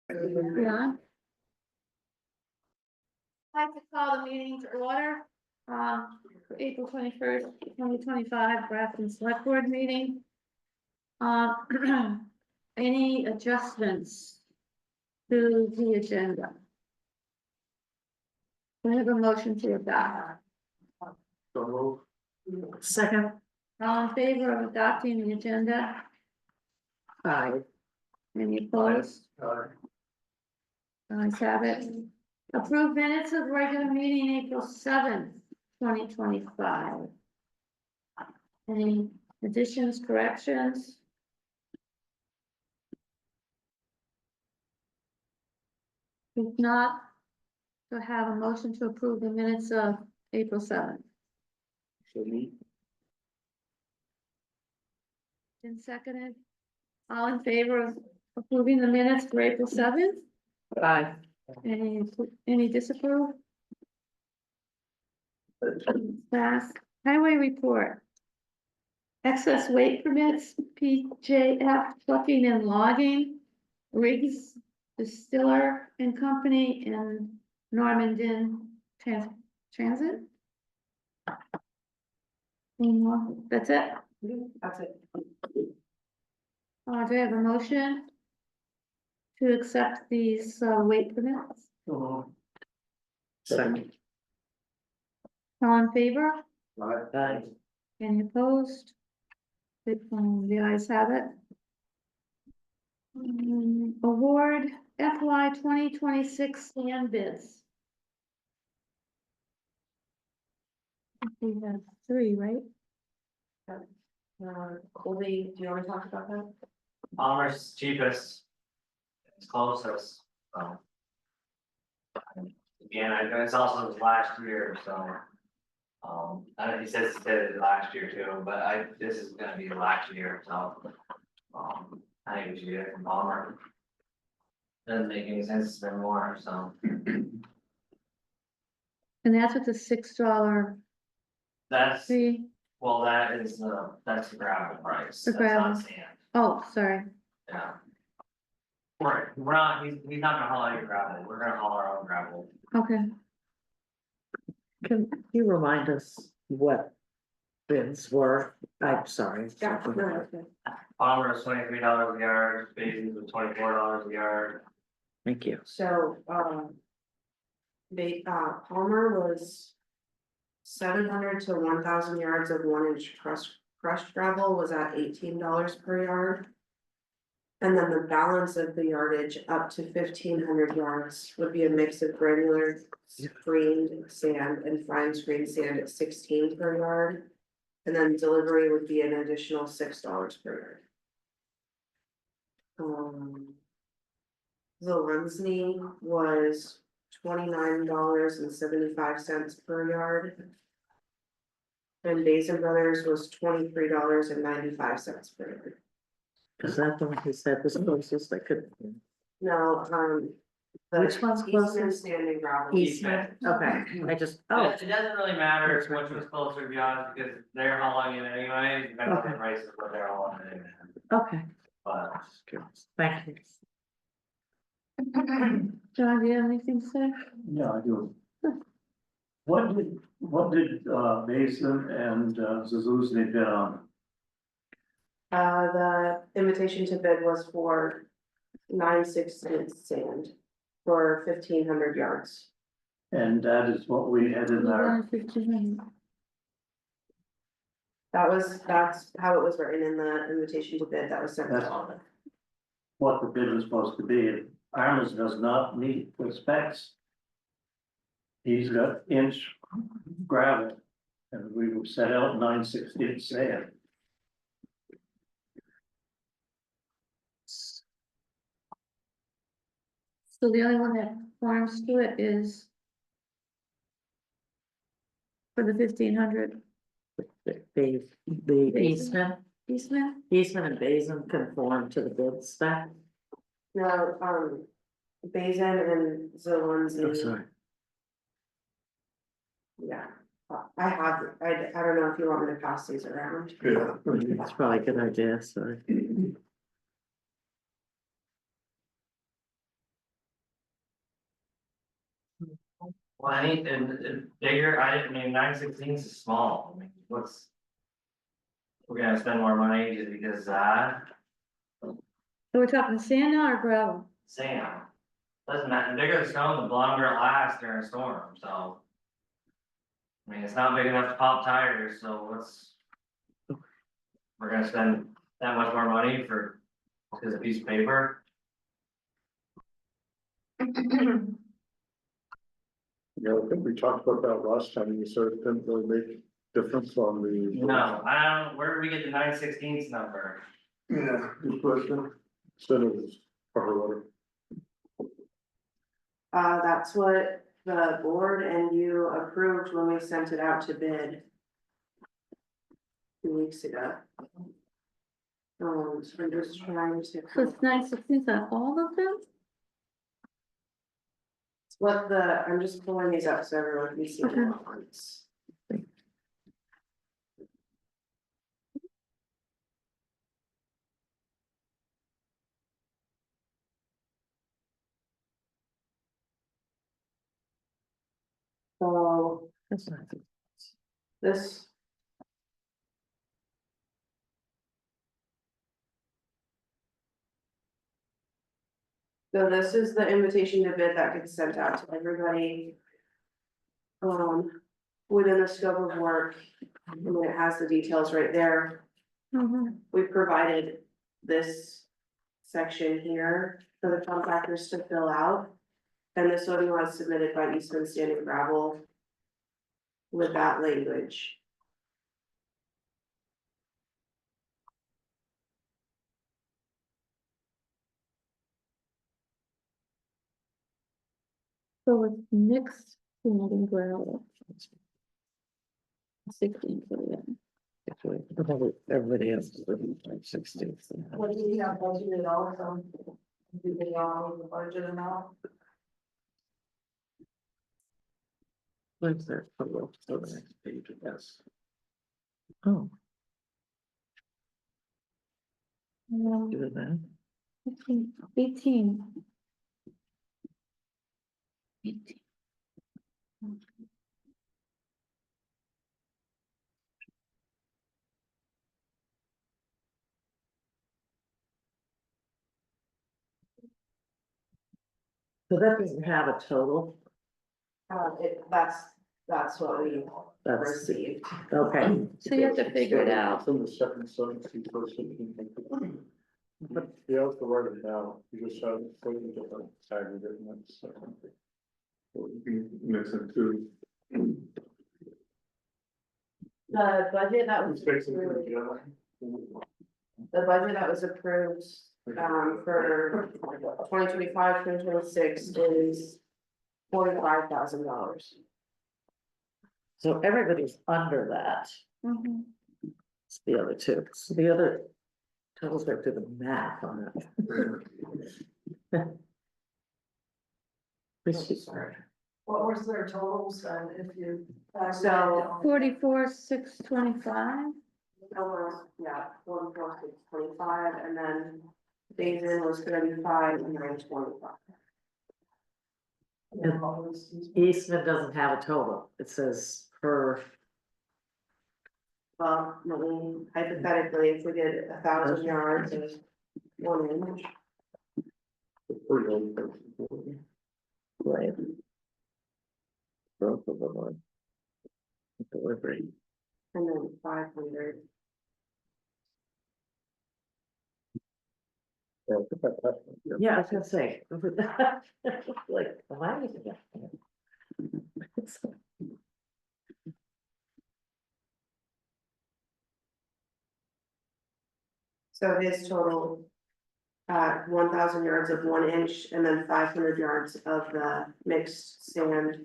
Yeah. I'd like to call the meeting to order, for April 21st, 2025, Grafton Select Board meeting. Uh, any adjustments to the agenda? We have a motion to adopt. Second. All in favor of adopting the agenda? Aye. Any opposed? Ayes have it. Approved minutes of regular meeting April 7th, 2025. Any additions, corrections? If not, to have a motion to approve the minutes of April 7th. Been seconded. All in favor of approving the minutes for April 7th? Aye. Any disapprove? Pass. Highway report. Excess weight permits, PJF trucking and logging, Riggs Distiller and Company, and Normandin Transit. Any more? That's it? That's it. Do I have a motion to accept these weight permits? Second. All in favor? Aye. Any opposed? The ayes have it. Award FY 2026 sand bids. We have 3, right? Colby, do you want to talk about that? Palmer's cheapest. It's closest, so. Again, it's also his last year, so. I know he did it last year too, but this is gonna be the last year, so. I think we should get it from Palmer. Doesn't make any sense to spend more, so. And that's with the $6 That's, fee. well, that's the gravel price. The That's not gravel. sand, Oh, sorry. yeah. We're not, he's not gonna haul out your gravel, we're gonna haul our own gravel. Okay. Can you remind us what bids were? I'm sorry. Palmer is $23 a yard, Basins was $24 a yard. Thank you. So, Palmer was 700 to 1,000 yards of 1-inch crushed gravel was at $18 per yard. And then the balance of the yardage up to 1,500 yards would be a mix of granular screened sand and fine screened sand at 16 per yard. And then delivery would be an additional $6 per yard. Zelensky was $29.75 per yard. And Basin Brothers was $23.95 per yard. Is that the one who said was closest? I could. No, Which one's Eastman closest? Standing Gravel. Eastman. Okay, I just, oh, It doesn't really matter which was closer, to be honest, because they're hauling it anyway, depending on the price of what they're hauling it in. okay. But Just curious. Thank you. John, do you have anything to say? Yeah, I do. What did Basin and Zuzusny bid on? The invitation to bid was for 9/16 sand for 1,500 yards. And that is what we had in our, That's how it was written in the invitation to bid that was sent That's- to all of them. what the bid was supposed to be. Armas does not meet the specs. He's got inch gravel, and we will set out 9/16 sand. So the only one that conforms to it is for the 1,500 The Eastman? Eastman and Basin conform to the bid spec. No, Basin and Oh, Zelensky. sorry. Yeah, I don't know if you want me to pass these around. That's probably a good idea, sorry. Well, I need, and bigger, I mean, 916 is small, I mean, what's. We're gonna spend more money just because, So we're talking sand now or gravel? sand. Doesn't matter, the bigger the stone, the longer it lasts during a storm, so. I mean, it's not big enough to pop tires, so what's. We're gonna spend that much more money for, just a piece of paper? Yeah, I think we talked about that last time, you said it didn't really make difference on the. No, I don't, where did we get the 916th number? Yeah, good question. Said it was cover letter. That's what the board and you approved when we sent it out to bid. 2 weeks ago. So I'm just trying to. So it's 916, on all of them? What the, I'm just pulling these up so everyone can see them at once. So That's not. this. So this is the invitation to bid that gets sent out to everybody. Within the scope of work, I mean, it has the details right there. We provided this section here for the contractors to fill out. And this one was submitted by Eastman Sand and Gravel with that language. So it's mixed sand and gravel. 16, so yeah. Everybody else is like 16. What do you have budgeted also? Do they all the budget amount? Where's that? Oh, the next page, I guess. Oh, do that. 18. So that doesn't have a total, That's what we that's, received. okay. So you have to figure it out. It's in the second sentence, the first sentence. You have to write it down, you just have it slightly different tag written in the second. So you can mix it too. The budget that was Mix it approved, together. the budget that was approved, for 2025-2026 is $45,000. So everybody's under that, Mhm. it's the other two, so the other totals have to do the math on it. Sorry. What was their totals then if you? So- 44,625. Almost, yeah, 14625, and then days in was 35 and 925. Eastman doesn't have a total, it says per, Well, I mean, hypothetically, if we did 1,000 yards of 1 inch, Pretty old. right? Both of them are. Delivery. and then 500. Yeah, I was gonna say. Like, am I using that? So his total, 1,000 yards of 1 inch, and then 500 yards of the mixed sand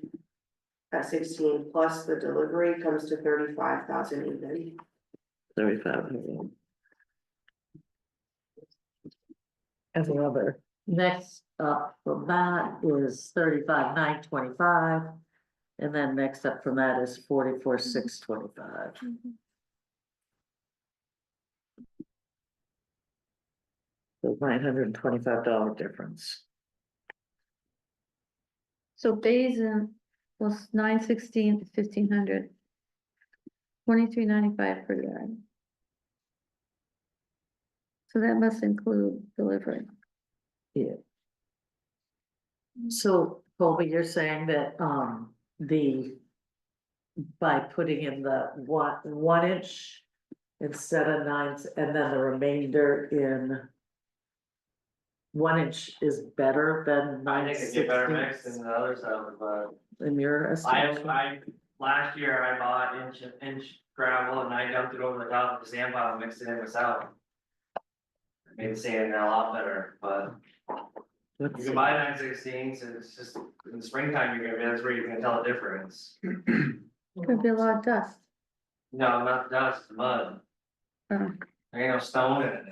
at 16, plus the delivery comes to 35,000 even. 35. And the other, next up from that is 35,925. And then next up from that is 44,625. So $925 difference. So Basin was 916 to 1500. 23.95 per yard. So that must include delivery. Yeah. So, Colby, you're saying that, by putting in the 1 inch instead of 9, and then the remainder in 1 inch is better than I 9 think it'd get better mix 16 than the other stuff, but in your estimation? last year I bought inch gravel and I dumped it over the top of the sand pile and mixed it in myself. Made the sand a lot better, but you Let's can see. buy 916s, and it's just, in the springtime, that's where you can tell the difference. Could be a lot of dust. No, not dust, mud, Um, there ain't no stone in it.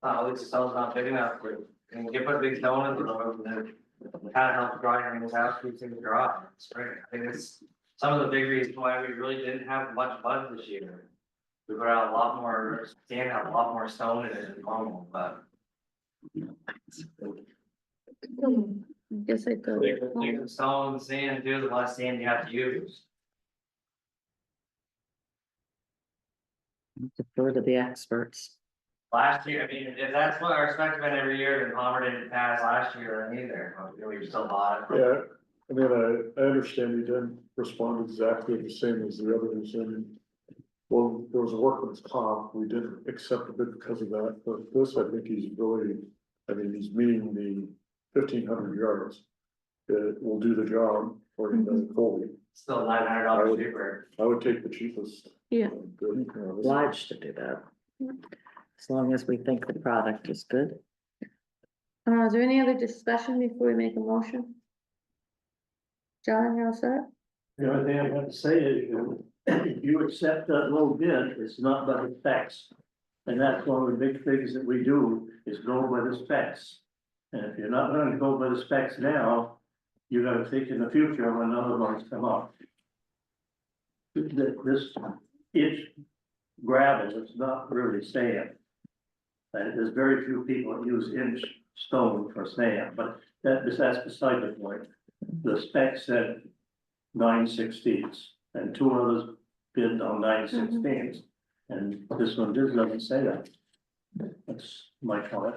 At least the stone's not big enough for, and you put a big stone in the road, and then it kind of helps dry things out, keeps things dry in the spring. I think it's some of the big reasons why we really didn't have much mud this year. We put out a lot more, sand had a lot more stone in it than normal, but. I guess I could. Like stone, sand, too, the less sand you have to use. Defer to the experts. Last year, I mean, if that's what our spec been every year, then Palmer didn't pass last year then either, we still bought it. Yeah, I mean, I understand he didn't respond exactly the same as the others, and well, there was a workman's comp, we didn't accept a bid because of that, but this, I think he's really, I mean, he's meeting the 1,500 yards. It will do the job for you, fully. Still $900 cheaper. I would take the cheapest. Yeah. Good. Obliged to do that. As long as we think the product is good. Is there any other discussion before we make a motion? John, you all set? The only thing I have to say is, if you accept that low bid, it's not by the specs. And that's one of the big things that we do, is go by the specs. And if you're not gonna go by the specs now, you gotta think in the future when other ones come up. This inch gravel is not really sand. And there's very few people that use inch stone for sand, but that's beside the point. The spec said 916s, and 2 others bid on 916s. And this one just doesn't say that. That's my comment.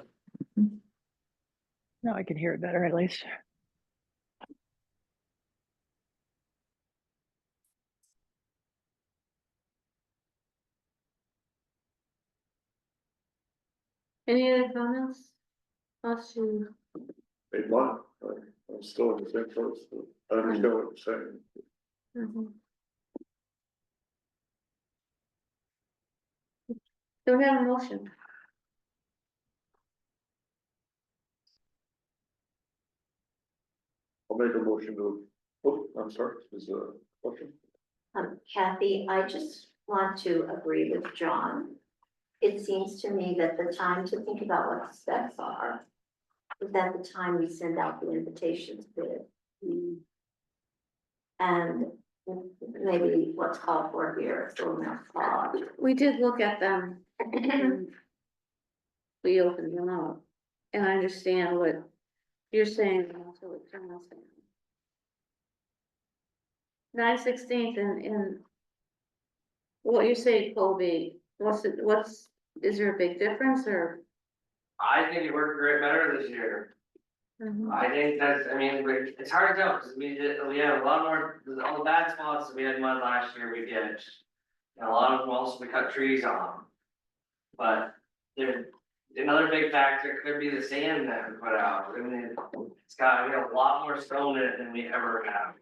No, I can hear it better at least. Any other comments? Us you. Made one, I'm still in the same place, but I understand what you're saying. Mhm. Do we have a motion? I'll make a motion to, oh, I'm sorry, is there a question? Kathy, I just want to agree with John. It seems to me that the time to think about what the specs are is at the time we send out the invitations bid. And maybe what's called for here is a little more thought. We did look at them. and We opened them up, and I understand what you're saying, and also what John's saying. 9/16 and what you say, Colby, is there a big difference or? I think it worked great better this year. I think that's, I mean, it's hard to tell, because we had a lot more, all the bad spots that we had mud last year, we ditched. And a lot of them also we cut trees on. But there, another big factor could be the sand that we put out, I mean, it's got, we have a lot more stone in it than we ever have.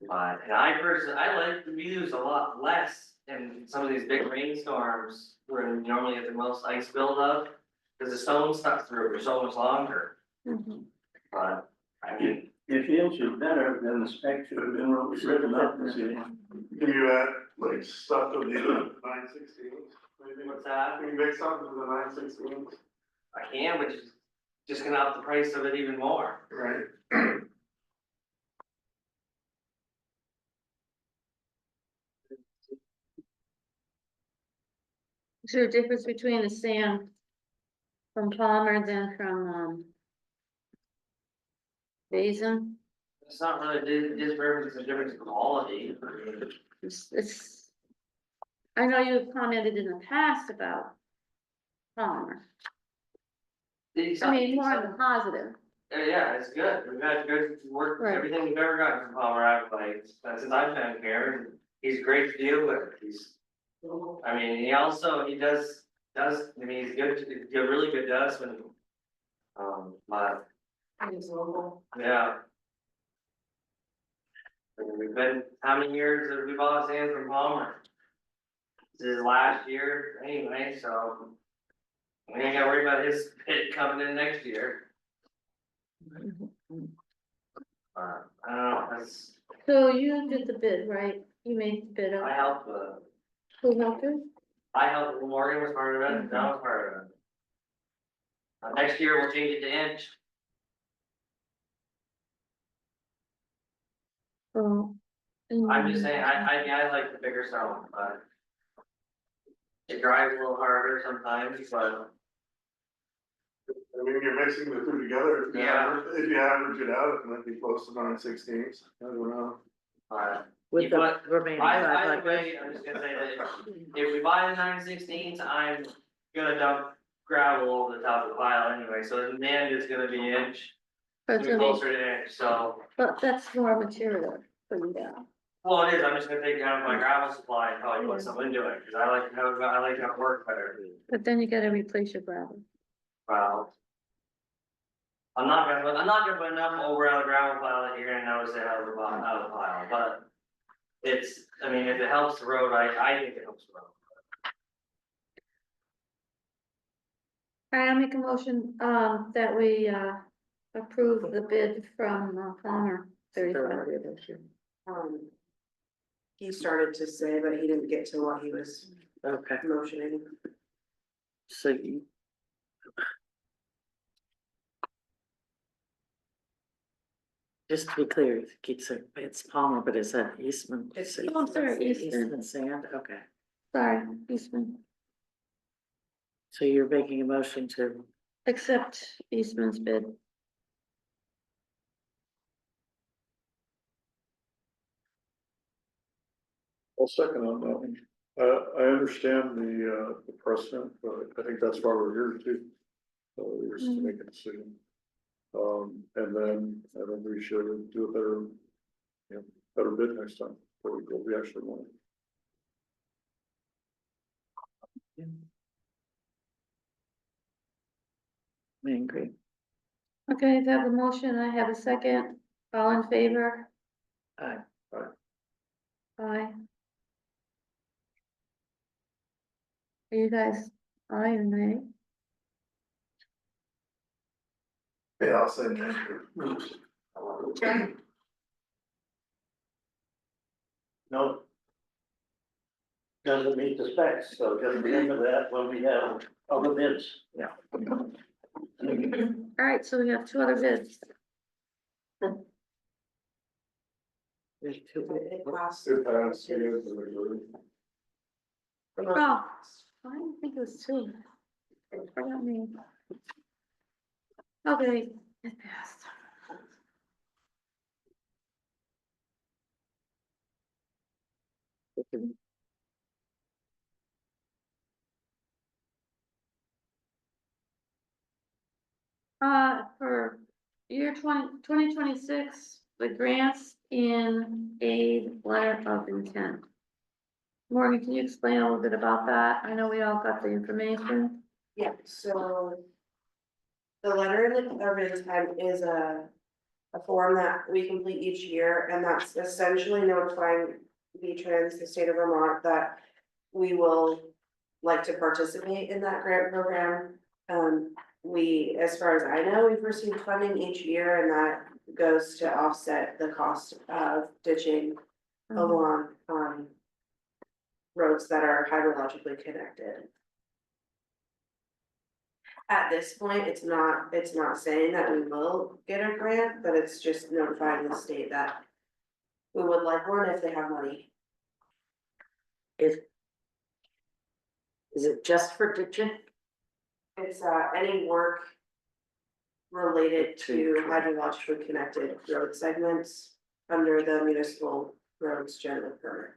But, and I personally, I like to use a lot less in some of these big rainstorms, where we normally get the most ice buildup. Because the stone stuck through for so much longer. Mhm. But, I mean, If inch is better, then the spec should have been written up and said, Can you add like stuff to the 916s? Maybe, what's that? can you make something to the 916s? I can, but just gonna up the price of it even more. Right. Is there a difference between the sand from Palmer than from, Basin, It's not really this river, it's a difference in quality. it's. I know you commented in the past about Palmer, I mean, more on the positive. Yeah, it's good, we've had good work, Right. everything we've ever gotten from Palmer, I've like, since I've been here, he's great to deal with, I mean, he does, I mean, he's really good to us when. But, It's local. yeah. I mean, we've been, how many years have we bought sand from Palmer? This is last year anyway, so. We ain't gotta worry about his pit coming in next year. I don't know, So you did the bid, right? You made the bid I up, helped, who helped you? Morgan was part of it, John was part of it. Next year we'll change it to inch. Oh. I'm just saying, I like the bigger stone, but. It drives a little harder sometimes, but. I mean, you're mixing the two together, Yeah. if you average it out, it might be close to 9/16, I don't know. With the But remaining either 500. way, I'm just gonna say that if we buy the 9/16, I'm gonna dump gravel over the top of the pile anyway, so in the end, it's gonna be inch. But It's gonna be closer to inch, so, that's more material for you down. well, it is, I'm just gonna take down my gravel supply and probably put some into it, cause I like to have it work better. But then you gotta replace your gravel. Well. I'm not gonna put enough over on the gravel pile that you're gonna notice it out of the pile, but. It's, I mean, if it helps the road, I think it helps the road. Alright, I'll make a motion, that we, approve the bid from Palmer 35. He started to say, but he didn't get to what he was Okay, motioning. so you. Just to be clear, it's Palmer, but is that Eastman? It's Oh, sorry, Eastman, Eastman Sand, okay, sorry, Eastman, so you're making a motion to, accept Eastman's bid. I'll second on that one. I understand the precedent, but I think that's why we're here too. We're just to make a decision. And then I think we should do a better, better bid next time, before we go, we actually want. I agree. Okay, I have a motion, I have a second, all in favor? Aye. Aye. Are you guys, aye or nay? Yeah, I'll say. No. Doesn't meet the specs, so just remember that when we have other bids. Yeah. Alright, so we have two other bids. There's two. It costs. It passed, it is the majority. Oh, I didn't think it was two. Forgot me. Okay, it passed. For year 2026, the grants in aid letter of intent. Morgan, can you explain a little bit about that? I know we all got the information. Yeah, so. The letter of intent is a form that we complete each year, and that's essentially notifying V-Trans, the state of Vermont, that we will like to participate in that grant program. We, as far as I know, we've received funding each year, and that goes to offset the cost of ditching along, roads that are hydrologically connected. At this point, it's not saying that we will get a grant, but it's just notifying the state that we would like one if they have money. Is it just for ditching? It's any work related to hydrologically connected road segments under the municipal roads general permit.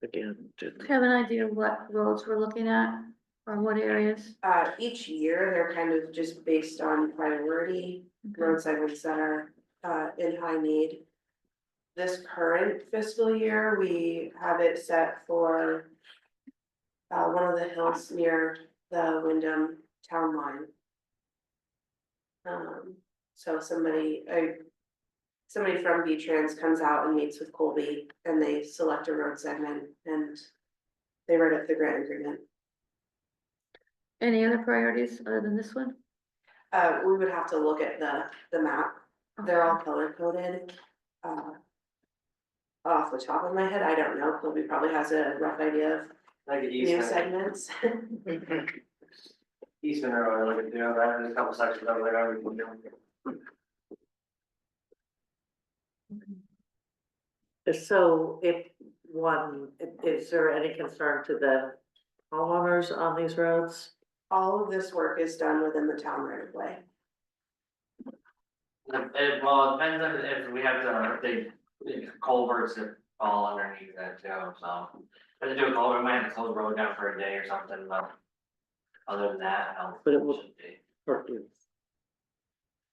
Again, didn't. Have an idea of what roads we're looking at, or what areas? Each year, they're kind of just based on priority, road segments that are, in high need. This current fiscal year, we have it set for one of the hills near the Wyndham town line. So somebody from V-Trans comes out and meets with Colby and they select a road segment and they write up the grant agreement. Any other priorities other than this one? We would have to look at the map. They're all color coded. Off the top of my head, I don't know. Colby probably has a rough idea of Like the new Eastman, segments. Eastman Road, like, you know, there's a couple sections over there, we can do. So if is there any concern to the homeowners on these roads? All of this work is done within the town right of way. Well, it depends on if we have to, if culverts that fall underneath that too, so. If to do a culvert, we might have to close the road down for a day or something, but. Other than that, no. But it will- shouldn't be.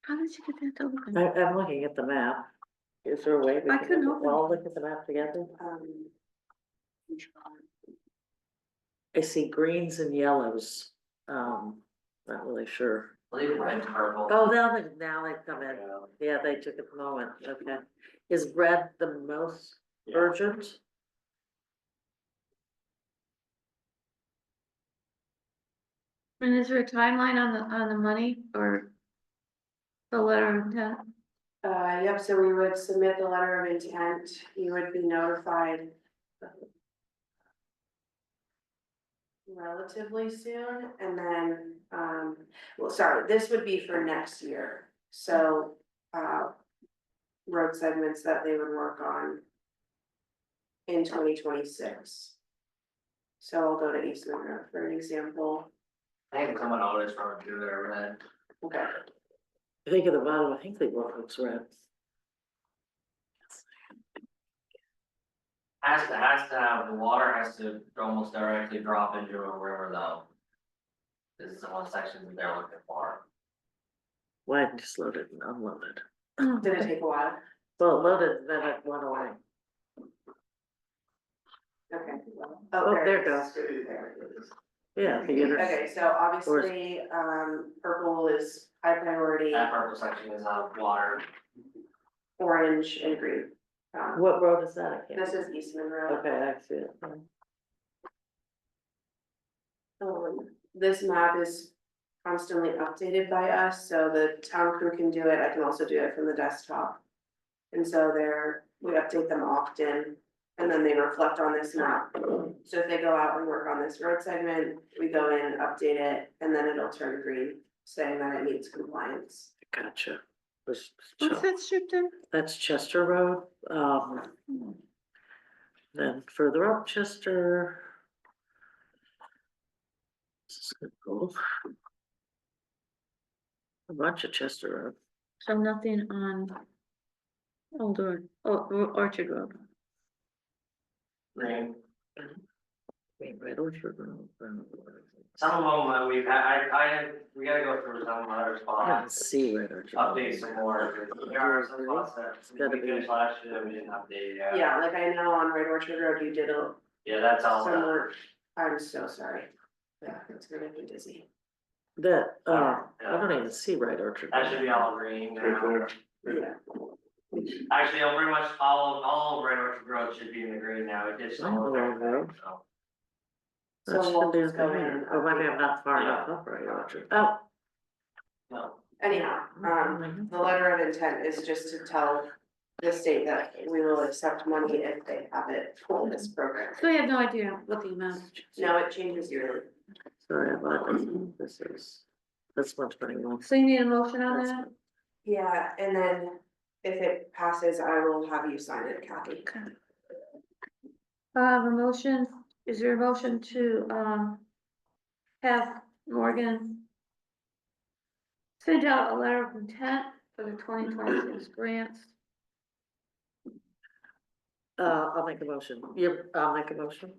How did you get that to open? I'm looking at the map. Is there a way we I can couldn't open it. all look at the map together? I see greens and yellows. Not really sure. Leave it red and purple. Oh, now they come in. Yeah, they took a moment. Okay. Is red the most Yeah. urgent? And is there a timeline on the money or the letter of intent? Yep, so we would submit the letter of intent, you would be notified relatively soon, and then, well, sorry, this would be for next year, so, road segments that they would work on in 2026. So I'll go to Eastman Road for an example. I think someone noticed from it too, they're red. Okay. I think at the bottom, I think they both looks red. Has to have, the water has to almost directly drop into a river though. This is the one section that they're looking for. Why didn't you just load it and unload it? Did it take a while? Well, it loaded, then it went away. Okay. Oh, there it is. goes. There it is. Yeah, the unit. Okay, so obviously, purple is high priority, That purple section is water. orange and green. What road is that? I can't- This is Eastman Road. Okay, I see it. This map is constantly updated by us, so the town crew can do it, I can also do it from the desktop. And so we update them often, and then they reflect on this map. So if they go out and work on this road segment, we go in, update it, and then it'll turn green, saying that it meets compliance. Gotcha. What's that strip there? That's Chester Road, then further up Chester. This is good, cool. A bunch of Chester Road. So nothing on Old Orchard Road. Green. Wait, right, Orchard Road. Some of them, we gotta go through some other I can't spots, see right Orchard. Road. update some more. There are some spots that gotta we be- finished last year that we didn't update yet. Yeah, like I know on Red Orchard Road, you did Yeah, that's all some done. work, I'm so sorry. Yeah, it's gonna be dizzy. That, I don't even see right Orchard. That should be all green now. Yeah. Actually, pretty much all of Red Orchard Road should be in the green now, it did some of Wrong road. everything, so. That So should we'll be just go okay. in. Oh, maybe I'm not far enough up right Orchard. Oh. No, Anyhow, the letter of intent is just to tell the state that we will accept money if they have it for this program. So we have no idea what the amount is. No, it changes yearly. Sorry about this. That's 121. So you need a motion on that? Yeah, and then if it passes, I will have you sign it, Kathy. A motion, is there a motion to, have Morgan. Send out a letter of intent for the 2026 grants. I'll make a motion. I'll make a motion.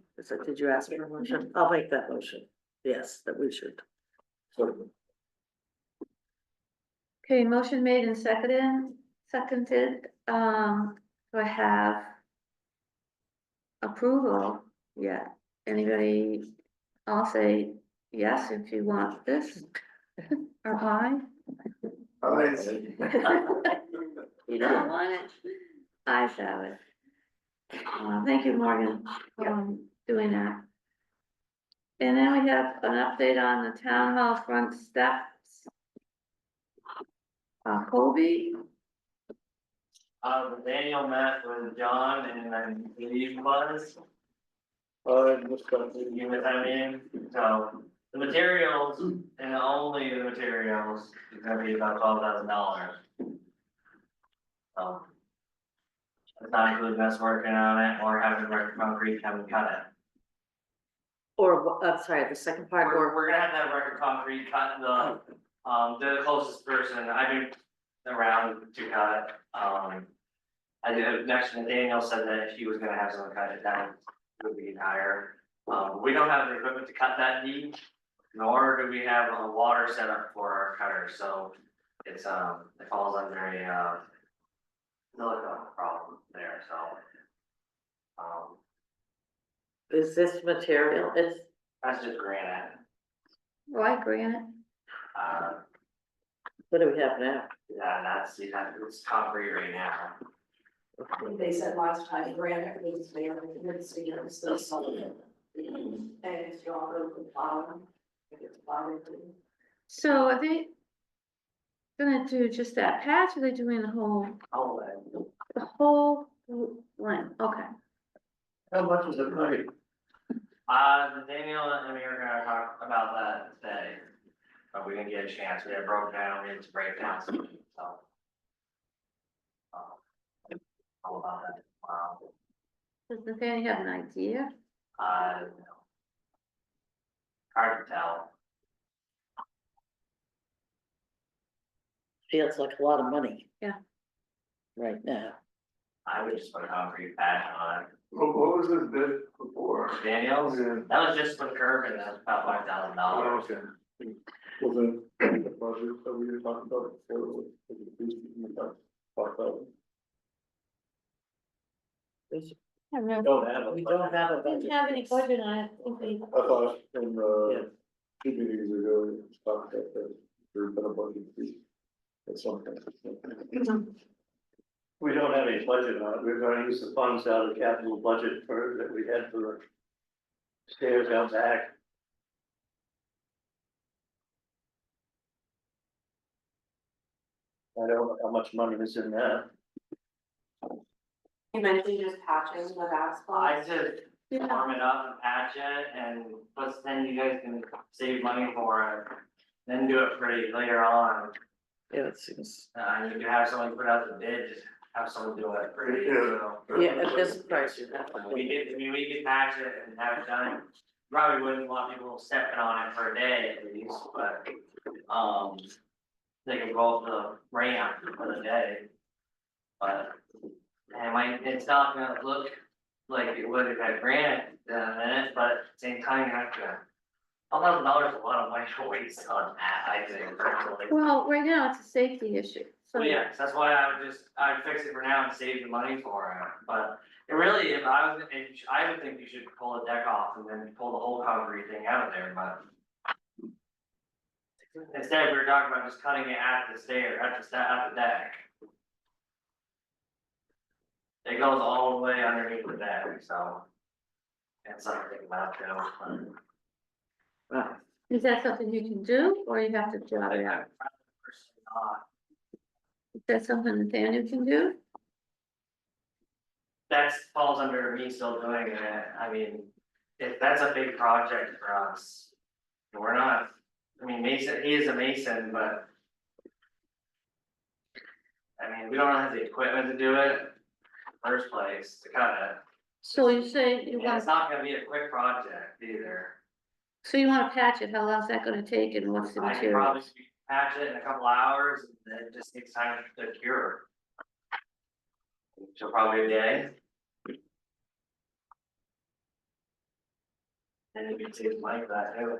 Did you ask for a motion? I'll make that motion. Yes, that we should. Okay, motion made and seconded, do I have approval? Yeah, anybody, I'll say yes if you want this, or aye. You don't want it? I have it. Thank you, Morgan, for doing that. And then we have an update on the town hall front steps. Colby, Daniel met with John and then Lee was, you know what I mean? So the materials and only the materials is gonna be about $12,000. So. It's not including us working on it or having record concrete come and cut it. Or, I'm sorry, the second part, We're gonna have to have record concrete cut the closest person, I've been around to cut it. I did, next to Daniel said that if he was gonna have someone cut it down, it would be higher. We don't have the equipment to cut that deep, nor do we have a water setup for our cutter, so it's, it falls under a, silicone problem there, so. is this material? That's just granite. why granite? What do we have now? Yeah, it's concrete right now. They said last time granite was there, it's, you know, still solid. And it's all over the bottom. It's bottom. So are they gonna do just that patch, or are they doing the whole length? Okay. How much is it running? Daniel and me are gonna talk about that today, but we didn't get a chance, we had broke down, it's breakdowns, so. All about that, Does Nathaniel have an idea? no. Hard to tell. Feels like a lot of money. Yeah. Right now. I would just put a concrete patch on it. What was this bid before? Daniel's, that was just for the curb and that's about $5,000. Okay. Was it the budget that we were talking about before? Was it the piece that we talked about? I don't know. Don't have We don't have a Didn't budget. have any budget on it. I thought in, two meetings ago, we talked about that, there's been a budget piece at some point. We don't have any budget on it, we're gonna use the funds out of the capital budget that we had for the stairs out back. I don't know how much money is in that. You mentioned just patching the asphalt. I just warm it up and patch it and plus then you guys can save money for it. Then do it pretty later on, Yeah, it seems, you can have someone put out the bid, just have someone do it pretty, so. yeah, at this price, you have to. We could patch it and have it done. Probably wouldn't want people stepping on it for a day at least, but, they can go up the ramp for the day. But, it's not gonna look like it would if I had granite done in it, but at the same time, you have to. $1,000 is a lot of money to waste on that, I think, personally. Well, right now it's a safety issue, so. Well, yes, that's why I'd fix it for now and save the money for it, but it really, if I was, I would think you should pull the deck off and then pull the whole concrete thing out of there, but. Instead, we were talking about just cutting it at the stair, at the deck. It goes all the way underneath the deck, so. It's something about too. Wow. Is that something you can do, or you have to drop it out? Is that something Nathaniel can do? That falls under me still doing it, I mean, if that's a big project for us. We're not, I mean, Mason, he is a mason, but. I mean, we don't have the equipment to do it, in the first place, to cut it, So you say you and want, it's not gonna be a quick project either. So you wanna patch it, how long's that gonna take and what's the I can material? probably patch it in a couple hours, and it just takes time to cure. So probably a day. And if it takes like that, it would,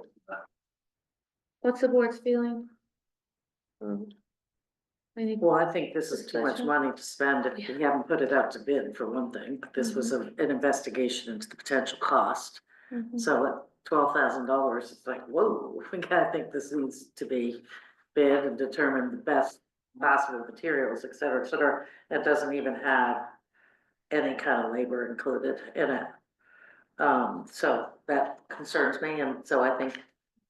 What's the board's feeling? Any, Well, I think this is too much Discussion? money to spend if we haven't put it out to bid for one thing. This was Mm-hmm. an investigation into the potential cost. Mhm. So at $12,000, it's like, whoa, I think this needs to be bid and determine the best possible materials, et cetera, et cetera. It doesn't even have any kind of labor included in it. So that concerns me, and so I think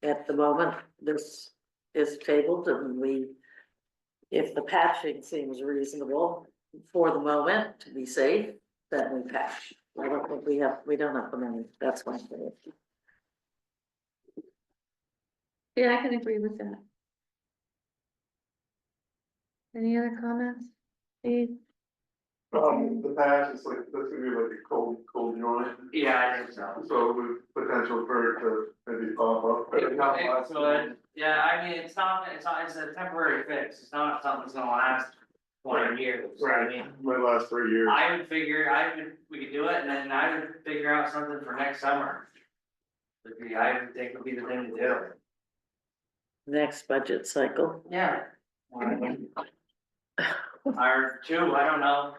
at the moment, this is tabled and if the patching seems reasonable for the moment to be safe, then we patch. I don't think we don't have the money, that's my thing. yeah, I can agree with that. Any other comments? Steve? The patch is like, that's gonna be like a cold joint, yeah, I think so. so with potential for it to maybe pop up. It's good, yeah, I mean, it's a temporary fix, it's not something that's gonna last 20 years, so I mean. My last 3 years. We could do it, and then I would figure out something for next summer. I would think would be the thing to do. Next budget cycle. Yeah. Or two, I don't know,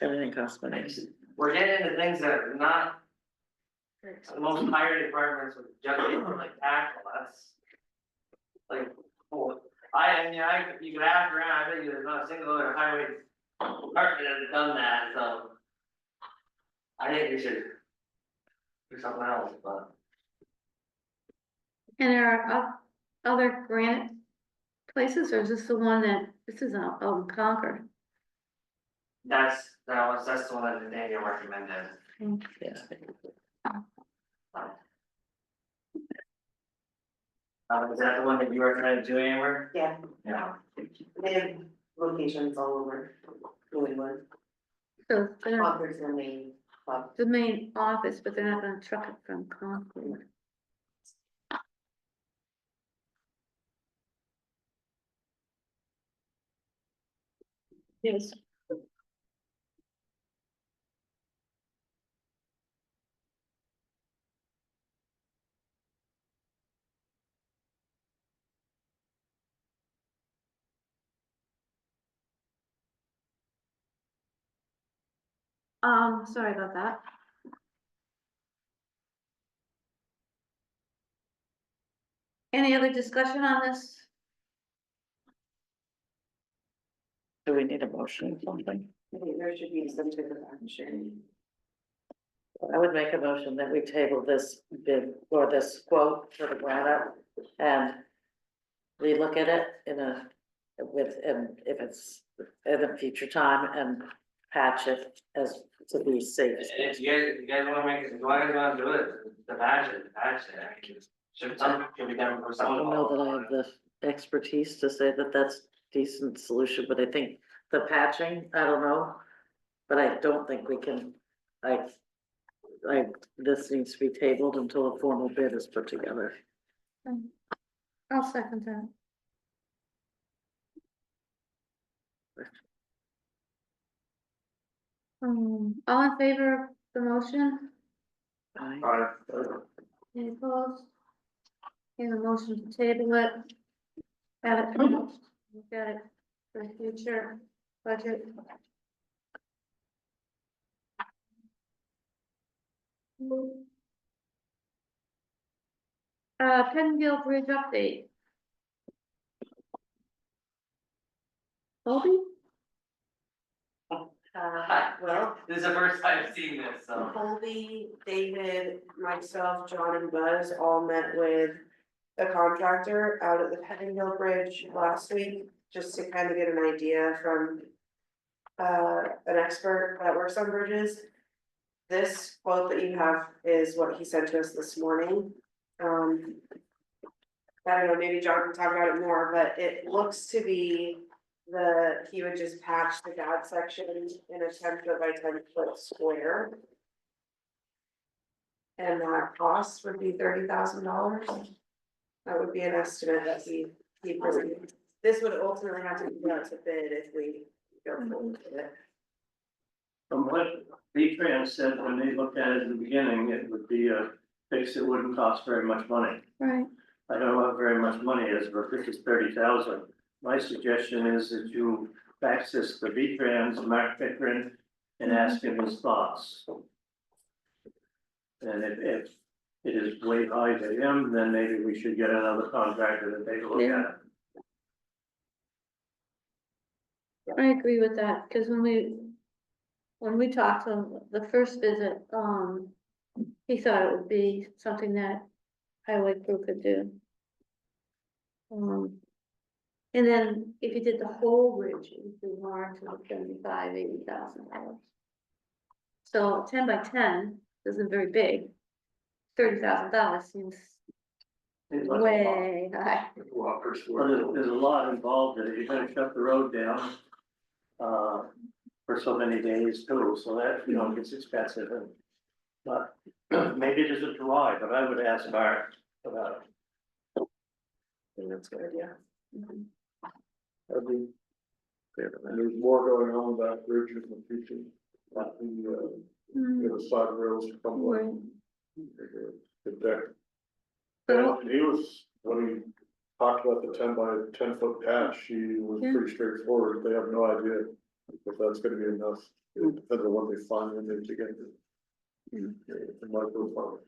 Everything costs money. we're getting into things that are not. The most higher departments with juggling like tackle, that's. Like, oh, I mean, you could ask around, I bet you there's not a single other highway department that has done that, so. I think we should. Do something else, but. And there are other granite places, or is this the one that, this is out in Concord? That's the one that Daniel recommended. Yeah. Is that the one that you recommended to Amber? Yeah, Yeah. they have locations all over New England, So they're not Concord's the main hub. the main office, but they're not gonna truck it from Concord. Yes. Sorry about that. Any other discussion on this? Do we need a motion or something? I think there should be some type of action. I would make a motion that we table this bid or this quote for the granite and relook at it and if it's at a future time and patch it as to be safe. If you guys wanna make it, if you guys wanna do it, the patch it, I mean, should be done for I someone. don't know that I have the expertise to say that that's decent solution, but I think the patching, I don't know. But I don't think we can, this needs to be tabled until a formal bid is put together. I'll second that. All in favor of the motion? Any opposed? Any motion to table it? Have it, look at it for future budget. Pengill Bridge update. Colby? Well, This is the first time I've seen this, so. Colby, David, myself, John and Buzz all met with the contractor out at the Pettingill Bridge last week, just to kind of get an idea from an expert that works on bridges. This quote that you have is what he sent to us this morning. I don't know, maybe John can talk about it more, but it looks to be he would just patch the guide section in a 10 foot by 10 foot square. And that cost would be $30,000. That would be an estimate that he presented. This would ultimately have to go out to bid if we go forward with it. From what V-Trans said when they looked at it in the beginning, it would be a fix that wouldn't cost very much money. Right, I don't know what very much money is, but if it's 30,000, my suggestion is that you fax this to V-Trans, Mark Pickering, and ask him his thoughts. And if it is way high to him, then maybe we should get another contractor to take a look Yeah. at it. I agree with that, because when we talked to him, the first visit, he thought it would be something that highway crew could do. And then if you did the whole bridge, it would be more to like $75,000-80,000. So 10 by 10 isn't very big. $30,000 seems Seems like a lot. way high. Well, Well, there's a lot involved in it. You're gonna shut the road down for so many days too, so that, gets expensive and. But maybe it isn't dry, but I would ask Mark about it. I think that's a good idea. Mhm. There's more going on with that bridge in the future, like the side rails come Right. along. The deck. But- And he was, when he talked about the 10 by 10 foot patch, he was Yeah. pretty straightforward, they have no idea if that's gonna be enough. It depends on what they find when they dig into. The micro farm.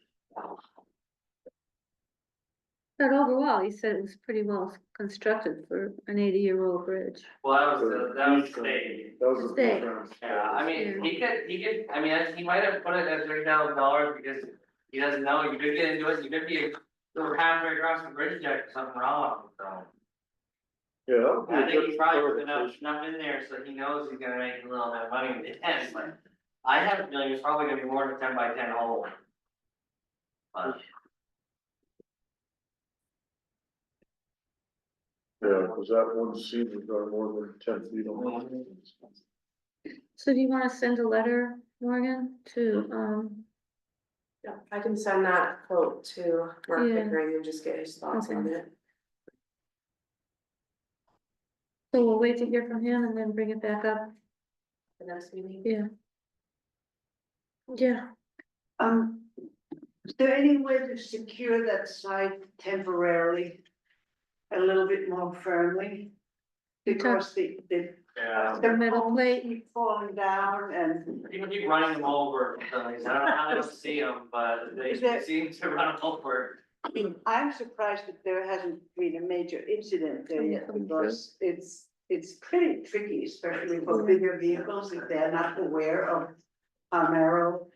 But overall, he said it was pretty well constructed for an 80-year-old bridge. Well, that was state. That was the Stay. difference. Yeah, I mean, he could, I mean, he might have put it at $30,000 because he doesn't know, you could get into it, you could be halfway across the bridge deck, something wrong, so. Yeah. that would be a I think good he's probably put enough clarification. snuff in there, so he knows he's gonna make a little bit of money in the end, but I have a feeling it's probably gonna be more than 10 by 10 hole. But, Yeah, cause that one seam has got more than 10 feet on it. So do you wanna send a letter, Morgan, to, Yeah, I can send that quote to Mark Yeah. Pickering and just get his thoughts on Okay. it. so we'll wait to hear from him and then bring it back up? The next meeting. Yeah. Yeah, Is there any way to secure that site temporarily? A little bit more firmly? Because the yeah, The metal poles plate. keep falling down and people keep running them over, so I don't know how they don't see them, but they Is there- seem to run them over. I'm surprised that there hasn't been a major incident there yet Coming because it's pretty tricky, especially for bigger vehicles if they're not aware of how narrow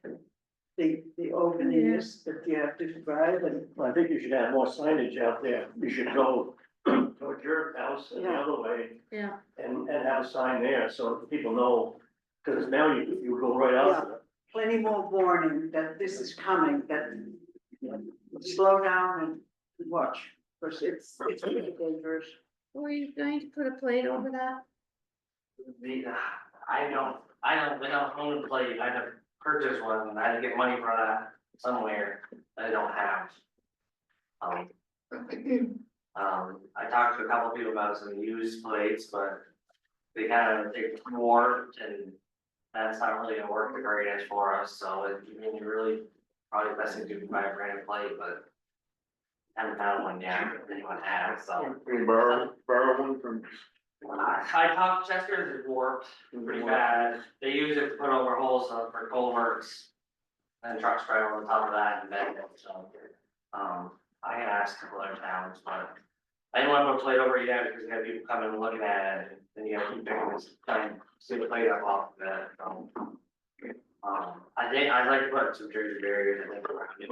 the opening is that you have to drive and. I think you should have more signage out there. You should go toward your house and the Yeah. other way yeah, and have a sign there so that people know. Cause now you go right out of it. Plenty more warning that this is coming, that slow down and watch, because it's pretty dangerous. were you going to put a plate over that? I don't own a plate, I had to purchase one, and I had to get money for that somewhere that I don't have. I talked to a couple people about some used plates, but they warped and that's not really gonna work the greatest for us, so you really probably best to do buy a brand new plate, but haven't found one yet, if anyone has, so. Can you borrow one from? I talked, Chester's is warped pretty bad, they use it to put over holes for culverts. And trucks drive on top of that and bend it, so, I can ask a couple other towns, but. I didn't wanna put a plate over it yet, because you have people coming and looking at it, and then you have to keep picking this, kind of, see the plate up off of it, so. I think, I'd like to put some Jersey barriers, I think, around it.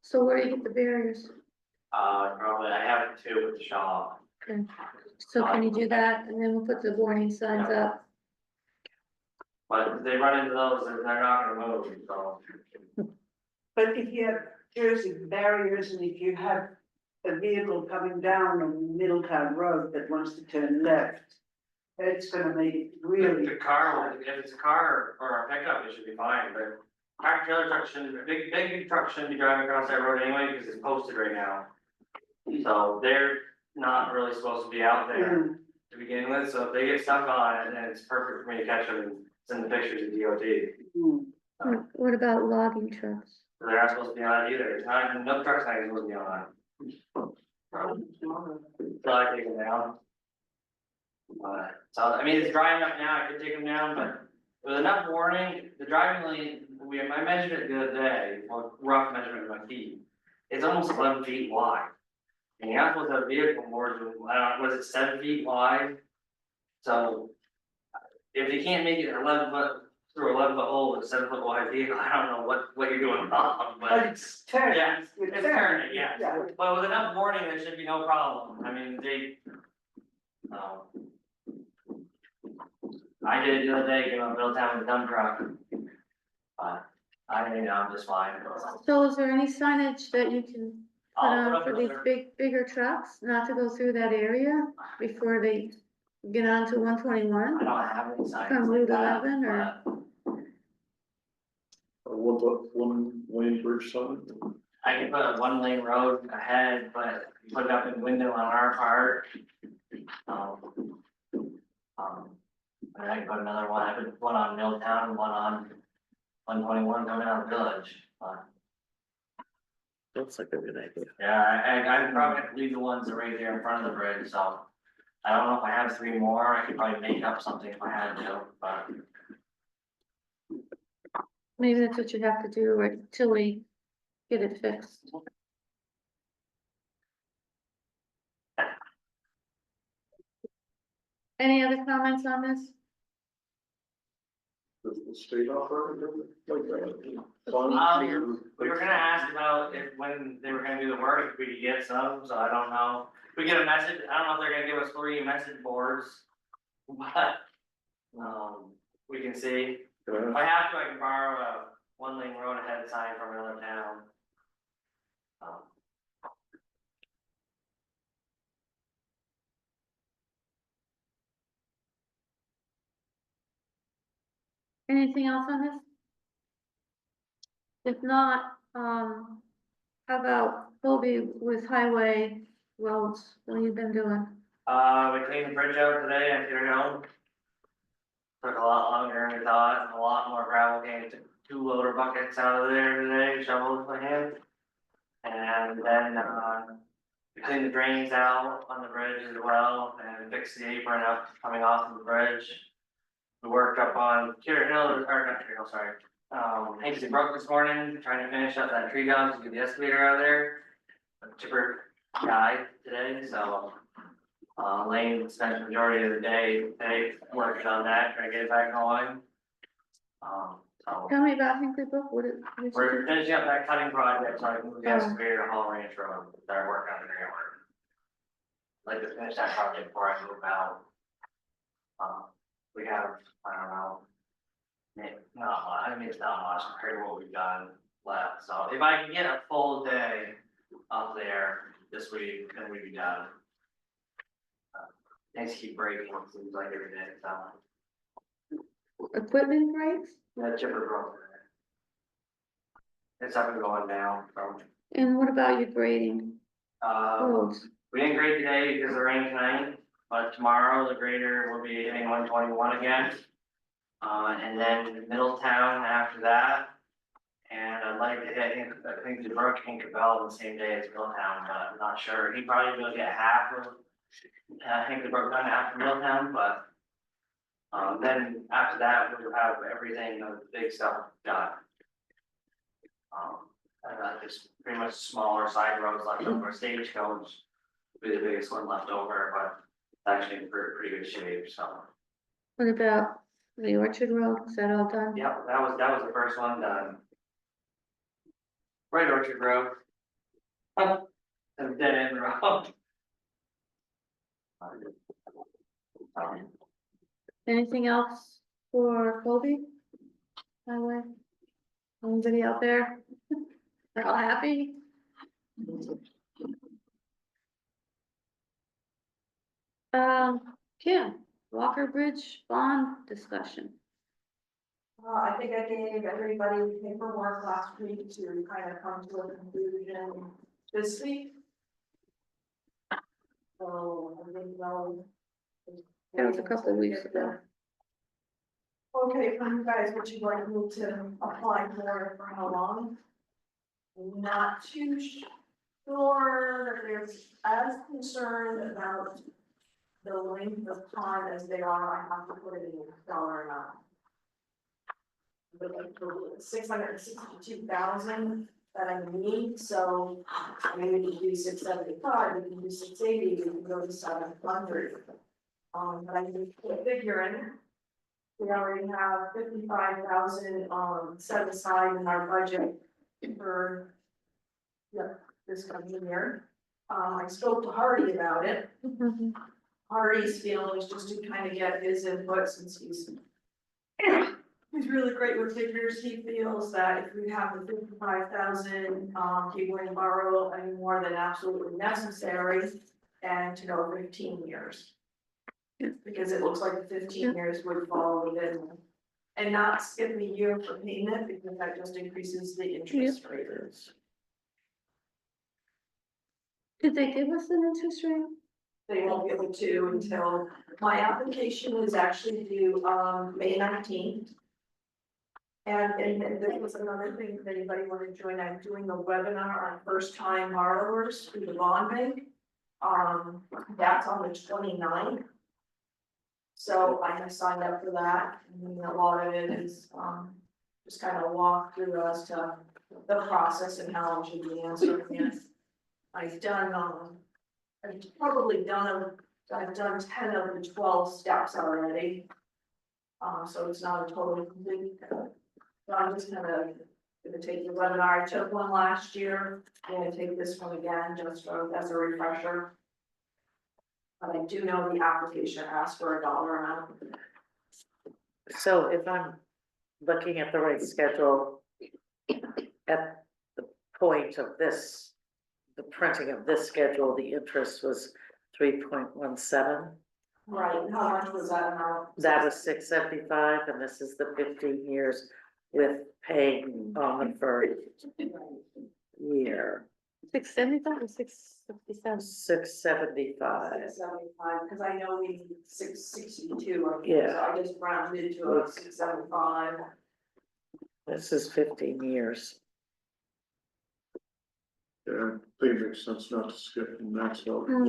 So where do you get the barriers? Probably, I have two with the shop. Okay, so can you do that, and then we'll put the warning signs up? But if they run into those, they're not gonna move, so. But if you have Jersey barriers and if you have a vehicle coming down on Middletown Road that wants to turn left, it's gonna make it really, The car, if it's a car or a pickup, it should be fine, but tractor trailer trucks shouldn't, big trucks shouldn't be driving across that road anyway, because it's posted right now. So they're not really supposed to be out there to begin with, so if they get stuck on it, then it's perfect for me to catch them and send the pictures to DOT. What about logging trucks? So they're not supposed to be on it either, it's not, no truck's not even supposed to be on it. So I take them down. So, I mean, it's dry enough now, I could take them down, but with enough warning, the driving lane, I measured it the other day, well, rough measurement of my feet. It's almost 11 feet wide. And you're not supposed to have vehicle more than, I don't know, was it 7 feet wide? So, if you can't make it 11 foot, through 11 foot hole with a 7 foot wide vehicle, I don't know what you're doing wrong, But but. it's turning. Yeah, it's turning, yeah. Yeah. But with enough warning, there should be no problem, I mean, I did it the other day, came up Middletown with a dump truck. But I'm just fine. So is there any signage that you can put I'll put on up for these another, bigger trucks, not to go through that area before they get onto 121? I don't have any signs From like Route that, 11 or- but One lane bridge sign. I can put a 1 lane road ahead, but put it up in the window on our part. And I can put another one, I put one on Middletown, and one on 121 coming out of the village, but. Looks like a good idea. Yeah, I probably have to leave the ones that are right there in front of the bridge, so. I don't know if I have 3 more, I could probably make up something if I had to, but. Maybe that's what you have to do until we get it fixed. Any other comments on this? Does the state offer it like that? We were gonna ask about when they were gonna do the work, if we could get some, so I don't know. We get a message, I don't know if they're gonna give us 3 message boards. But, we can see, if I have to, I can borrow a 1 lane road ahead sign from another town. Anything else on this? If not, how about Kobe with highway roads, what have you been doing? We cleaned the bridge out today and cleared it home. Took a lot longer than we thought, and a lot more gravel came, took 2 loader buckets out of there today, shovels by hand. And then, we cleaned the drains out on the bridge as well, and fixed the apron up coming off of the bridge. We worked up on Cedar Hill, or not Cedar Hill, sorry, Hinkley Brook this morning, trying to finish up that tree down to get the excavator out of there. A chipper died today, so. Lane spent the majority of the day today working on that, trying to get it back going. So Tell me about Hinkley Brook, what it, what we're you finishing up that cutting project, so I can move the Oh. excavator to Hall Ranch Road, start working on the grant work. Like to finish that project before I move out. We have, I don't know. Not much, I mean, it's not much compared to what we've done left, so if I can get a full day up there this week, then we'd be done. Things keep breaking, it seems like every day, so. equipment breaks? That chipper broke. It's up and going down from, And what about your grading roads? we didn't grade today because of the rain tonight, but tomorrow the grader will be hitting 121 again. And then Middletown after that. And I'd like to hit, I think the Brook and Cabell on the same day as Middletown, but I'm not sure, he probably will get half of. I think the Brook done after Middletown, but. Then after that, we'll have everything, the big stuff done. And just pretty much smaller side roads left over, Stagecoach will be the biggest one left over, but it's actually in pretty good shape, so. What about the Orchard Road, is that all done? Yeah, that was the first one done. Right Orchard Road. A dead end road. Anything else for Kobe? Highway? Anybody out there? They're all happy? Kim, Walker Bridge bond discussion. I think I gave everybody paperwork last week to kind of come to a conclusion this week. So, I think, well. That was a couple of weeks ago. Okay, for you guys, would you like me to apply for it for how long? Not too sure, there's as concerned about the length of time as they are, I have to put it in a dollar amount. But like for 662,000 that I need, so I mean, we can do 675, we can do 680, we can go to 700. But I need to put a figure in. We already have 55,000 set aside in our budget for this coming year. I spoke to Hardy about it. Hardy's feeling is just to kind of get his input since he's really great with figures. He feels that if we have the 55,000, he wouldn't borrow any more than absolutely necessary and to go 15 years. Because it looks like 15 years would fall within and not skip a year for payment because that just increases the interest rate. Did they give us an interest rate? They won't be able to until, my application is actually due, May 19th. And there was another thing, if anybody wanted to join, I'm doing a webinar on first time borrowers through the bond bank. That's on the 29th. So I have signed up for that, and a lot of it is, just kind of walk through as to the process and how I should be answering it. I've done, I've done 10 of the 12 steps already. So it's not a totally complete. So I'm just kind of gonna take the webinar. I took one last year, I'm gonna take this one again, just as a refresher. But I do know the application asks for a dollar amount. So if I'm looking at the right schedule, at the point of this, the printing of this schedule, the interest was 3.17. Right, and how much was that amount? That was 675, and this is the 15 years with paying on the first year, 675 or 657? 675. 675, because I know we need 662, Yeah. so I just rounded to a 675. This is 15 years. Yeah, I think it makes sense not to skip and max out. And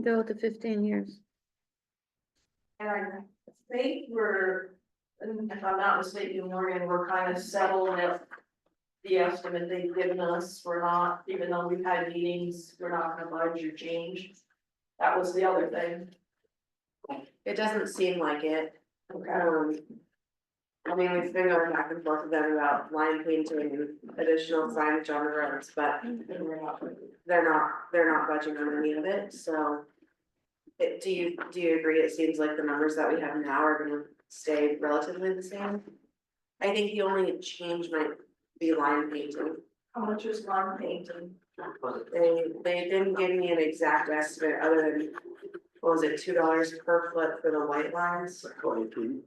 go to 15 years. And I think we're, and if I'm not mistaken, Morgan, we're kind of settled at the estimate they've given us. We're not, even though we've had meetings, we're not gonna budge or change. That was the other thing. It doesn't seem like it. Okay. I mean, we've been going back and forth with them about line painting and additional signage on the roads, but they're not budging on any of it, so. Do you agree? It seems like the numbers that we have now are gonna stay relatively the same. I think the only change might be line painting. How much is line painting? They didn't give me an exact estimate other than, what was it, $2 per foot for the white lines? 22.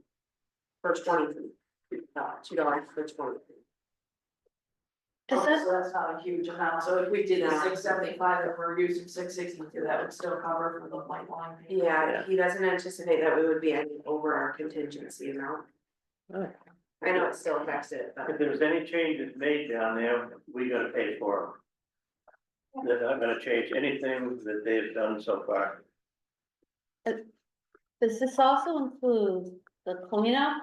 For 20 feet. $2 for 20 feet. Does that, So that's not a huge amount, so if we did the No. 675 and we're using 662, that would still cover for the white line. painting. Yeah, he doesn't anticipate that we would be any over our contingency amount. Oh. I know it still affects it, If but there's any changes made down there, we gotta pay for them. They're not gonna change anything that they've done so far. does this also include the cleanup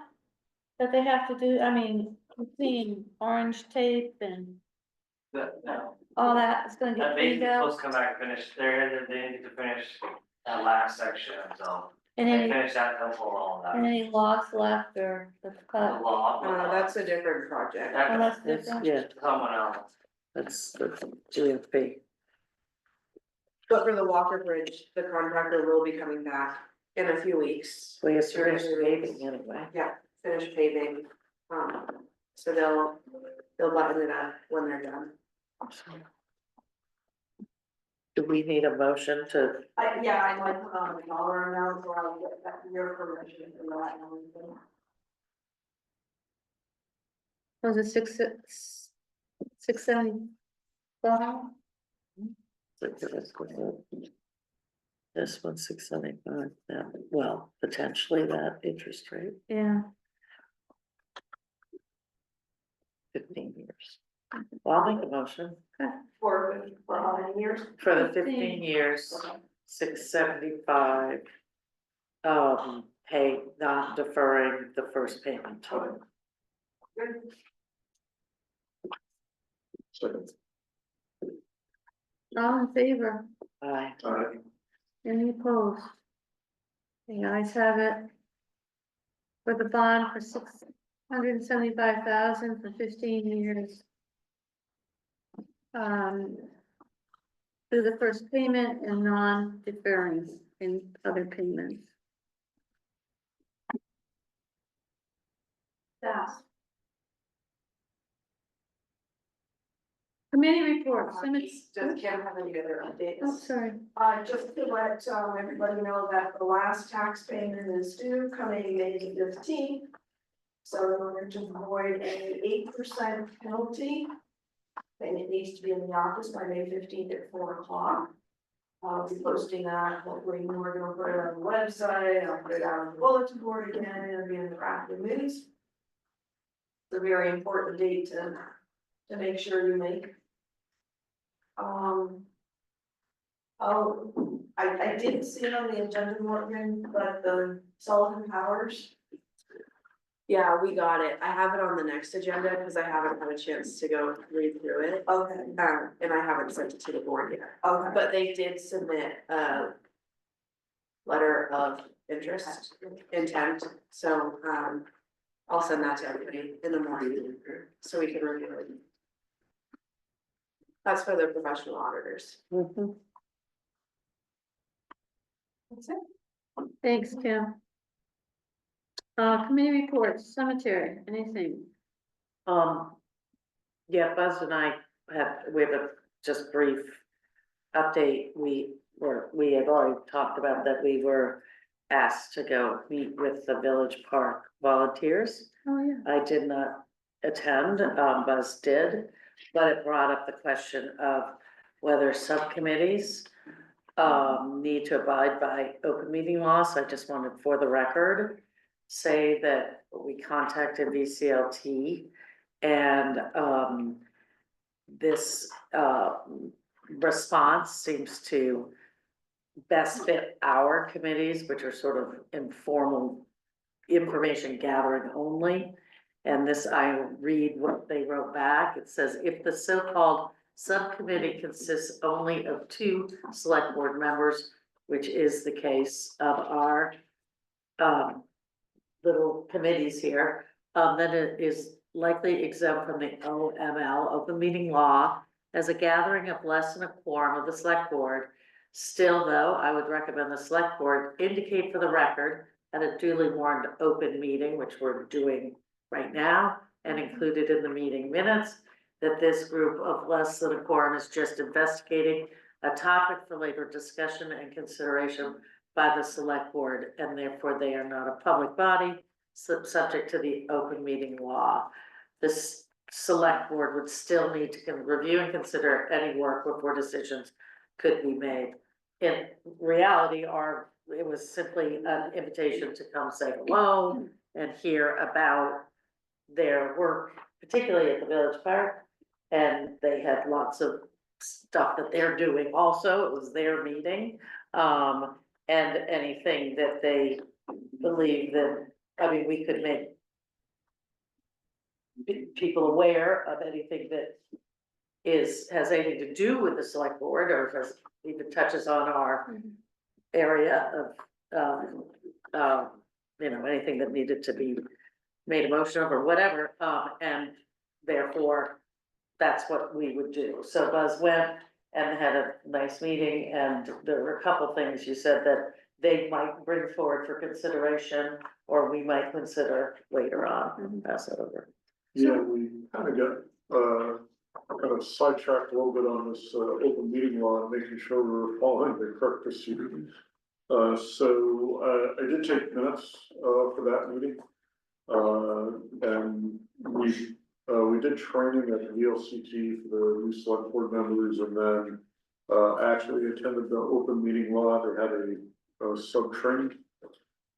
that they have to do? I mean, clean orange tape and No, all that is gonna get they cleaned out? supposed to come back and finish, they need to finish that last section, so. And They any, finish that, they'll pull all and that. any lots left or the The cut? law. that's a different project. Oh, that's It's, different. yeah, Someone else. that's GFP. But for the Walker Bridge, the contractor will be coming back in a few weeks. We have finished paving anyway. Yeah, finish paving, so they'll button it up when they're done. Do we need a motion to, Yeah, I'd like to put on a dollar amount, so I'll get that, your permission for that and everything. Was it 675? this one's 675, yeah, well, potentially that interest rate, Yeah, 15 years. Well, I'll make a motion For how many years? for the 15. 15 years, Okay. 675. Pay, not deferring the first payment. Good. Second. all in favor? Aye. Any opposed? The ayes have it. For the bond for $675,000 for 15 years. Do the first payment and non-deferring in other payments. Yes. Committee report, cemetery. Does Kim have any other updates? Oh, sorry. Just to let everybody know that the last tax payment is due coming May 15th. So in order to avoid any 8% penalty, then it needs to be in the office by May 15th at 4 o'clock. I'll be posting that, hopefully we're gonna put it on the website, I'll put it out on the bulletin board again, it'll be in the Rapid News. It's a very important date to make sure you make. Oh, I didn't see it on the agenda, Morgan, but the Sullivan Powers. Yeah, we got it. I have it on the next agenda because I haven't had a chance to go read through it. Okay, And I haven't sent it to the board yet, okay. but they did submit a letter of interest, intent, so, I'll send that to everybody in the morning, so we can review it. That's for the professional auditors. Mhm. That's it. Thanks, Kim. Committee reports, cemetery, anything? Yeah, Buzz and I we have a just brief update. We had already talked about that we were asked to go meet with the Village Park volunteers. Oh, yeah. I did not attend, Buzz did, but it brought up the question of whether subcommittees need to abide by open meeting law. So I just wanted, for the record, say that we contacted VCLT and this response seems to best fit our committees, which are sort of informal information gathering only. And this, I read what they wrote back. It says, if the so-called subcommittee consists only of 2 select board members, which is the case of our little committees here, then it is likely exempt from the OML, open meeting law, as a gathering of less than a quorum of the select board. Still, though, I would recommend the select board indicate for the record at a duly warned open meeting, which we're doing right now, and included in the meeting minutes, that this group of less than a quorum is just investigating a topic for later discussion and consideration by the select board, and therefore they are not a public body, subject to the open meeting law. This select board would still need to review and consider any work before decisions could be made. In reality, it was simply an invitation to come say hello and hear about their work, particularly at the Village Park. And they had lots of stuff that they're doing also. It was their meeting. And anything that they believe that, I mean, we could make people aware of anything that has anything to do with the select board, or has even touches on our area of, anything that needed to be made a motion of or whatever, and therefore that's what we would do. So Buzz went and had a nice meeting, and there were a couple things you said that they might bring forward for consideration, or we might consider later on. Pass it over. Yeah, we kind of got, kind of sidetracked a little bit on this, open meeting law and making sure we're following the correct procedure. I did take minutes, for that meeting. And we did training at the VLCT for the new select board members and then, actually attended the open meeting law. They had a sub-training.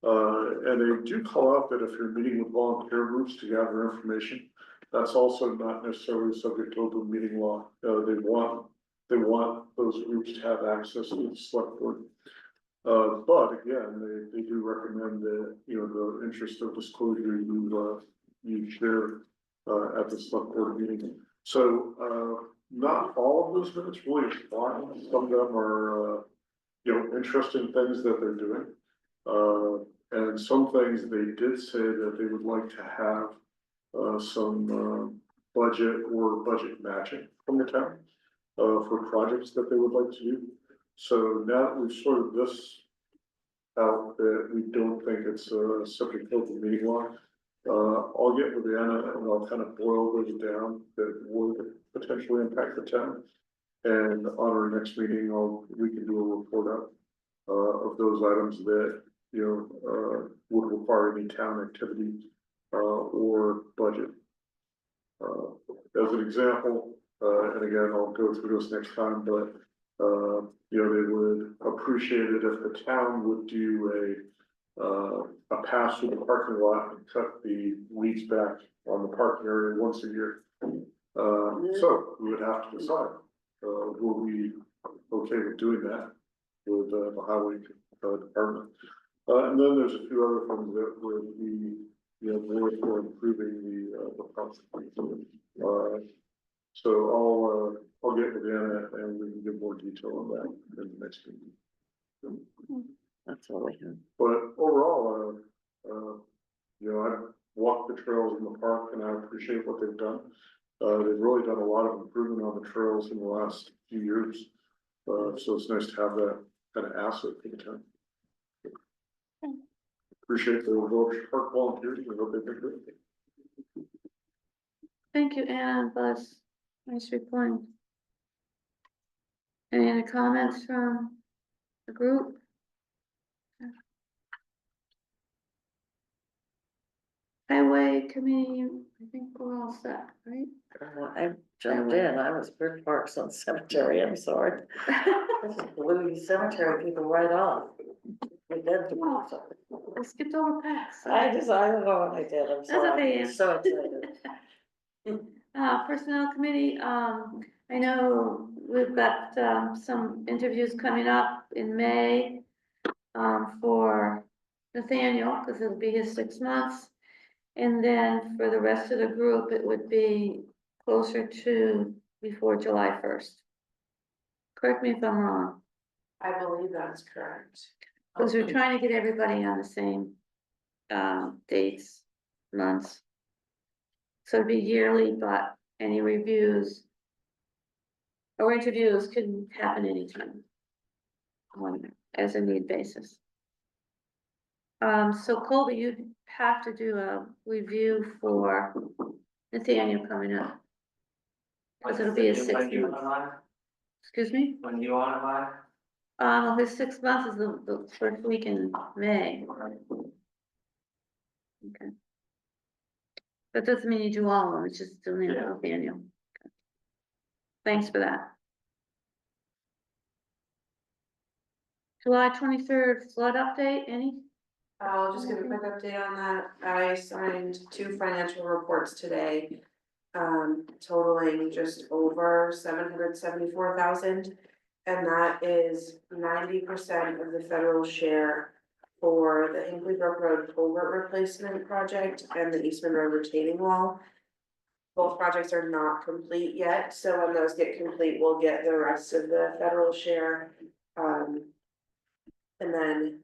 And they do call out that if you're meeting with volunteer groups to gather information, that's also not necessarily subject to open meeting law. They want those groups to have access to the select board. But again, they do recommend that, the interest of disclosure, you share, at the select board meeting. So, not all of those minutes really apply. Some of them are, interesting things that they're doing. And some things they did say that they would like to have, some, budget or budget matching from the town, for projects that they would like to do. So now that we've sorted this out, that we don't think it's a subject to open meeting law, I'll get with Anna and I'll kind of boil those down that would potentially impact the town. And on our next meeting, we can do a report out, of those items that, would require any town activity, or budget. As an example, and again, I'll go through this next time, but, they would appreciate it if the town would do a pass through the parking lot and cut the weeds back on the parking area once a year. So we would have to decide, will we okay with doing that with the highway department? And then there's a few other things that would be, more for improving the process. So I'll get with Anna and we can give more detail on that in the next meeting. That's all we have. But overall, I've walked the trails in the park and I appreciate what they've done. They've really done a lot of improvement on the trails in the last few years. So it's nice to have that kind of asset for the town. Appreciate the village park volunteers and what they've been doing. Thank you, Anna and Buzz. Nice reporting. Any other comments from the group? Highway committee, I think we're all set, right? I jumped in, I was Bird Parks on Cemetery, I'm sorry. I just blew you cemetery people right off. We did do Wow. something. I skipped over past. I don't know what I did, I'm sorry. okay, I'm Ann. so excited. Personnel committee, I know we've got, some interviews coming up in May, for Nathaniel, because it'll be his 6 months. And then for the rest of the group, it would be closer to before July 1st. Correct me if I'm wrong, I believe that's correct. because we're trying to get everybody on the same, dates, months. So it'd be yearly, but any reviews or interviews can happen anytime as a need basis. So Colby, you'd have to do a review for Nathaniel coming up. Because it'll be a 6 When you months. want Excuse me? to when you want to buy? His 6 months is the first week in May. Okay. That doesn't mean you do all of them, it's just doing it with Nathaniel. Okay. Thanks for that. July 23rd flood update, any? I'll just give a quick update on that. I signed 2 financial reports today. Totaling just over 774,000. And that is 90% of the federal share for the Hinkley Brook Road culvert replacement project and the Eastman Road retaining wall. Both projects are not complete yet, so when those get complete, we'll get the rest of the federal share. And then,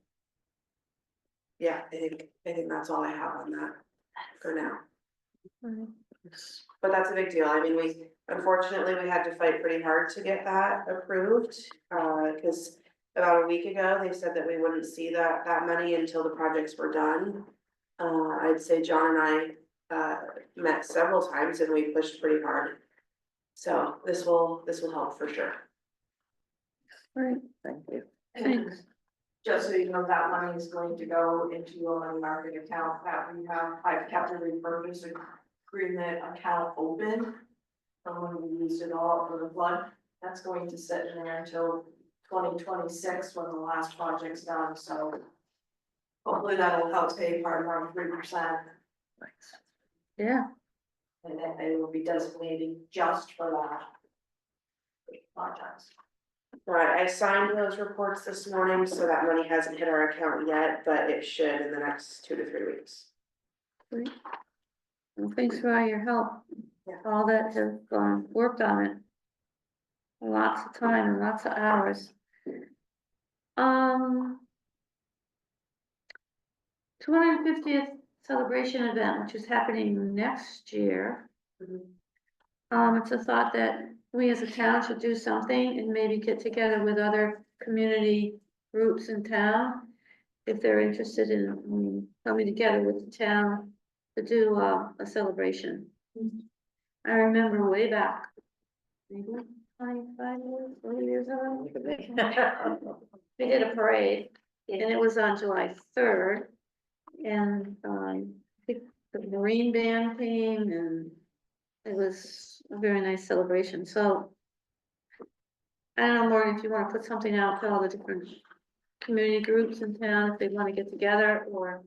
yeah, I think that's all I have on that for now. But that's a big deal. I mean, unfortunately, we had to fight pretty hard to get that approved. Cause about a week ago, they said that we wouldn't see that money until the projects were done. I'd say John and I, met several times and we pushed pretty hard So this will help for sure. Right, Thank you. thanks. Just so you know, that money is going to go into a money market account that we have, I've kept the repurchase agreement account open. From when we used it all for the flood, that's going to sit in there until 2026 when the last project's done, so. Hopefully that'll help pay part of our 3%, Yeah, and then they will be designated just for that. Projects. Right, I signed those reports this morning, so that money hasn't hit our account yet, but it should in the next 2 to 3 weeks. well, thanks for all your help. Yeah. All that have worked on it. Lots of time and lots of hours. 250th celebration event, which is happening next year. It's a thought that we as a town should do something and maybe get together with other community groups in town. If they're interested in coming together with the town to do a celebration. I remember way back, maybe 25 years, 40 years ago, we did a parade and it was on July 3rd. And I think the Marine band came and it was a very nice celebration, so. I don't know, Morgan, if you wanna put something out to all the different community groups in town, if they wanna get together or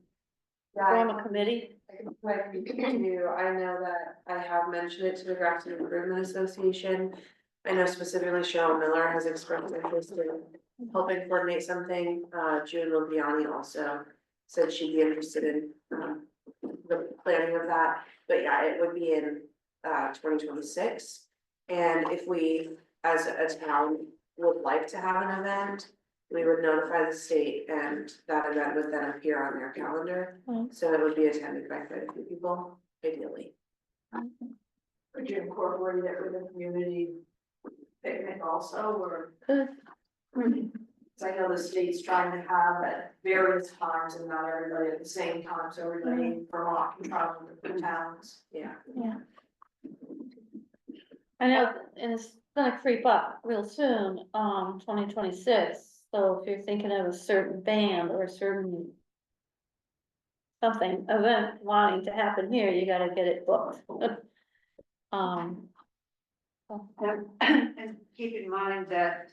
form a committee. I know that I have mentioned it to the Grafton Improvement Association. I know specifically Cheryl Miller has expressed interest in helping coordinate something. June Lupiani also said she'd be interested in the planning of that. But yeah, it would be in 2026. And if we, as a town, would like to have an event, we would notify the state and that event would then appear on their calendar. So it would be attended by quite a few people, ideally. Would you incorporate it with a community picnic also, or? Good. Cause I know the state's trying to have at various times and not everybody at the same time, so everybody in Vermont can travel to the towns. Yeah. Yeah. I know, and it's gonna creep up real soon, 2026, so if you're thinking of a certain band or a certain. Something, event wanting to happen here, you gotta get it booked. And keep in mind that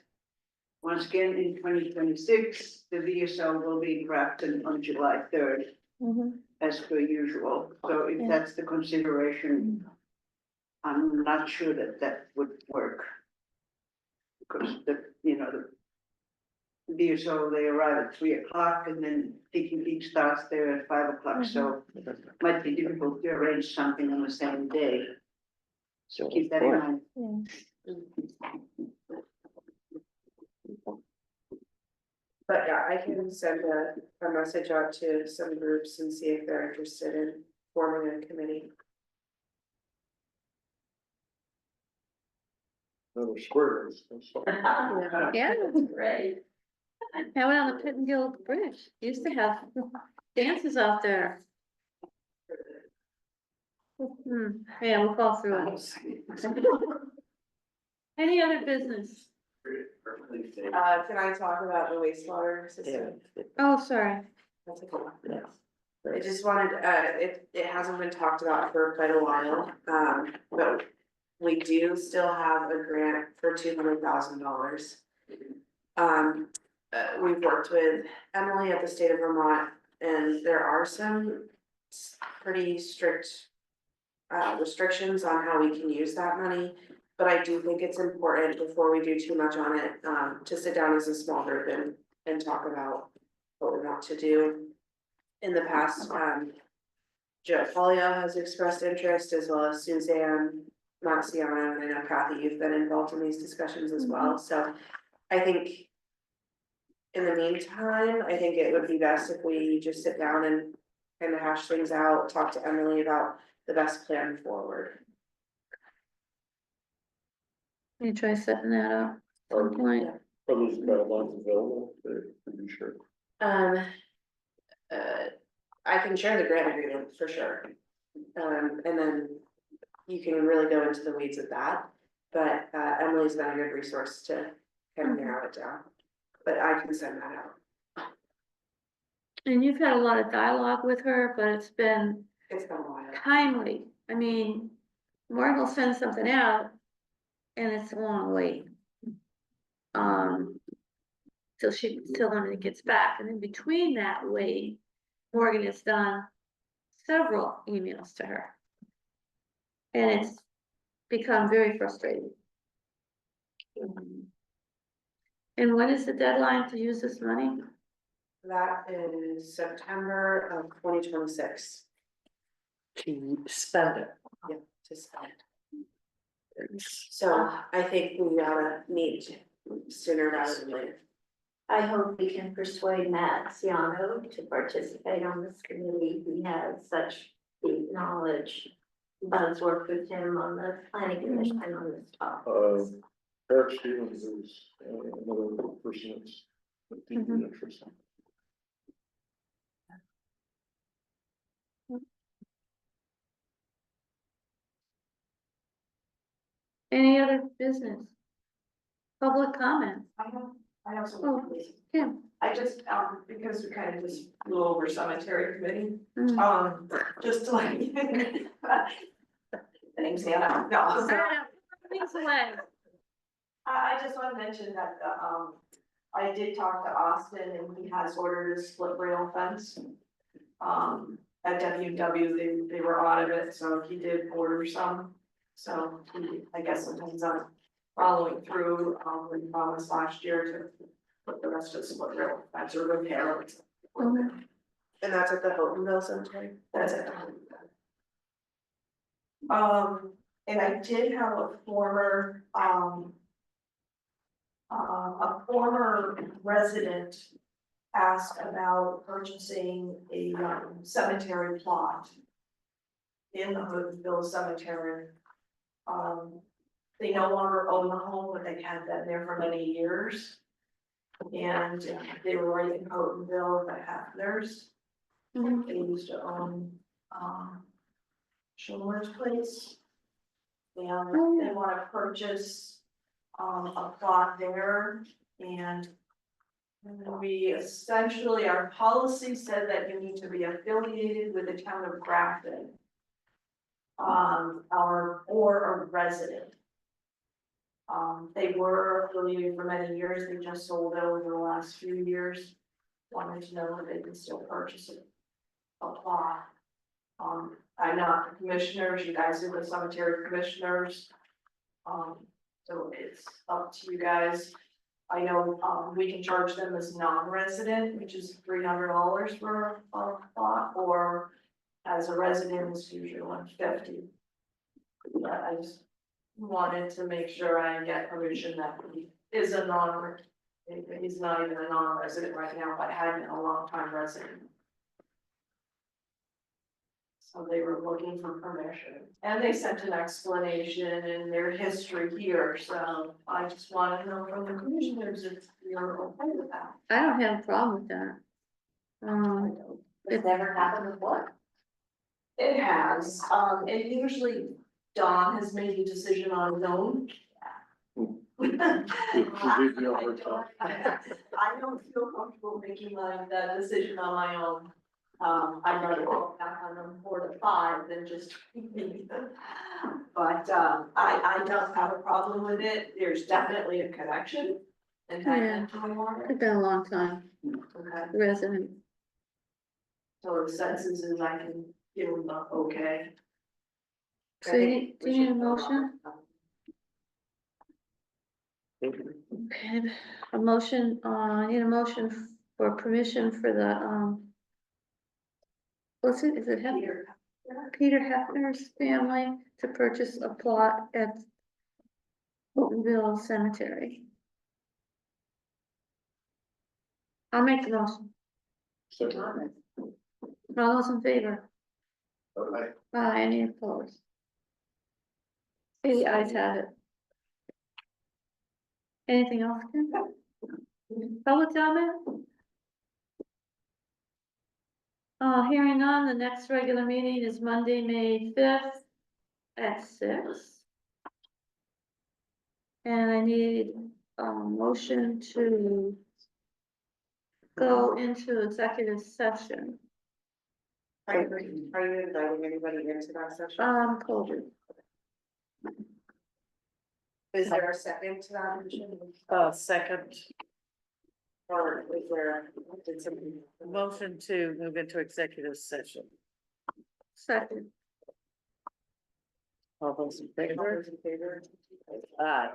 once again, in 2026, the VSO will be in Grafton on July 3rd, Mhm. as per usual. So if Yeah. that's the consideration, I'm not sure that that would work. Because the VSO, they arrive at 3 o'clock and then PQP starts there at 5 o'clock, so it might be difficult to arrange something on the same day. So keep that in mind. But yeah, I can send a message out to some groups and see if they're interested in forming a committee. Another squares. Yeah, that's great. I went on the Pittengill Bridge, used to have dances out there. Yeah, we'll fall through it. Any other business? Can I talk about the wastewater system? Oh, sorry. That's okay. I just wanted, it hasn't been talked about for quite a while, but we do still have a grant for $200,000. We've worked with Emily at the state of Vermont, and there are some pretty strict restrictions on how we can use that money. But I do think it's important before we do too much on it, to sit down as a small group and talk about what we want to do. In the past, Joe Polio has expressed interest, as well as Suzanne Marciano, and I know Kathy, you've been involved in these discussions as well, so I think in the meantime, I think it would be best if we just sit down and kind of hash things out, talk to Emily about the best plan forward. You try setting that up at some point. Are those guidelines available? To be sure. I can share the grant agreement for sure. And then you can really go into the weeds of that. But Emily's been a good resource to kind of narrow it down, but I can send that out. And you've had a lot of dialogue with her, but it's been It's been a while. timely. I mean, Morgan will send something out and it's a long wait. Till when it gets back, and in between that wait, Morgan has done several emails to her. And it's become very frustrating. And when is the deadline to use this money? That is September of 2026. To spend it. Yep, to spend. So I think we ought to meet sooner rather than later. I hope we can persuade Matt Ciano to participate on this committee. He has such deep knowledge. Buzz worked with him on the planning commission on this topic. Eric Stevens is another person that's deeply interested. Any other business? Public comment? I have some. Oh, Kim? I just, because we kind of just flew over cemetery committee, Mm. just to like. Thanks, Hannah, no. Things away. I just want to mention that, I did talk to Austin and he has ordered a split rail fence. At WW, they were out of it, so he did order some. So I guess sometimes I'm following through, we promised last year to put the rest of the split rail fence or repair it. Mhm. And that's at the Houghtonville Cemetery. That's it. And I did have a former, resident ask about purchasing a cemetery plot in the Houghtonville Cemetery. They no longer own the home, but they had been there for many years. And they were right in Houghtonville, the Hefners. Mhm. They used to own, Schuler's place. And Oh, they wanna purchase, a plot there and we essentially, our policy said that you need to be affiliated with the town of Grafton. Or a resident. They were affiliated for many years, they just sold it over the last few years. Wanted to know if they can still purchase it. A plot. I'm not the commissioners, you guys are the cemetery commissioners. So it's up to you guys. I know, we can charge them as non-resident, which is $300 for a plot, or as a resident, it's usually $150. But I just wanted to make sure I get permission that he is a he's not even a non-resident right now, but had been a long time resident. So they were looking for permission, and they sent an explanation in their history here, so I just wanna know from the commissioners if you're okay with that. I don't have a problem with that. It's never happened before. It has, and usually Don has made the decision on his own. I don't feel comfortable making that decision on my own. I'd rather go back on them 4 to 5 than just. But, I don't have a problem with it, there's definitely a connection. And Yeah. water. It's been a long time, Okay, resident. so the census is I can give them the okay. So do you need a motion? Okay, a motion, I need a motion for permission for the, what's it, is it Hefner? Peter Hefner's family to purchase a plot at Houghtonville Cemetery. I'll make the motion. All those in favor? Any opposed? The ayes have it. Anything else, Kim? Public comment? Hearing none, the next regular meeting is Monday, May 5th at 6. And I need a motion to go into executive session. Are you inviting anybody into that session? Colby. Is there a second to that motion? Second, Or is there, did somebody? motion to move into executive session. Second. All those in All favor? those in favor? Aye.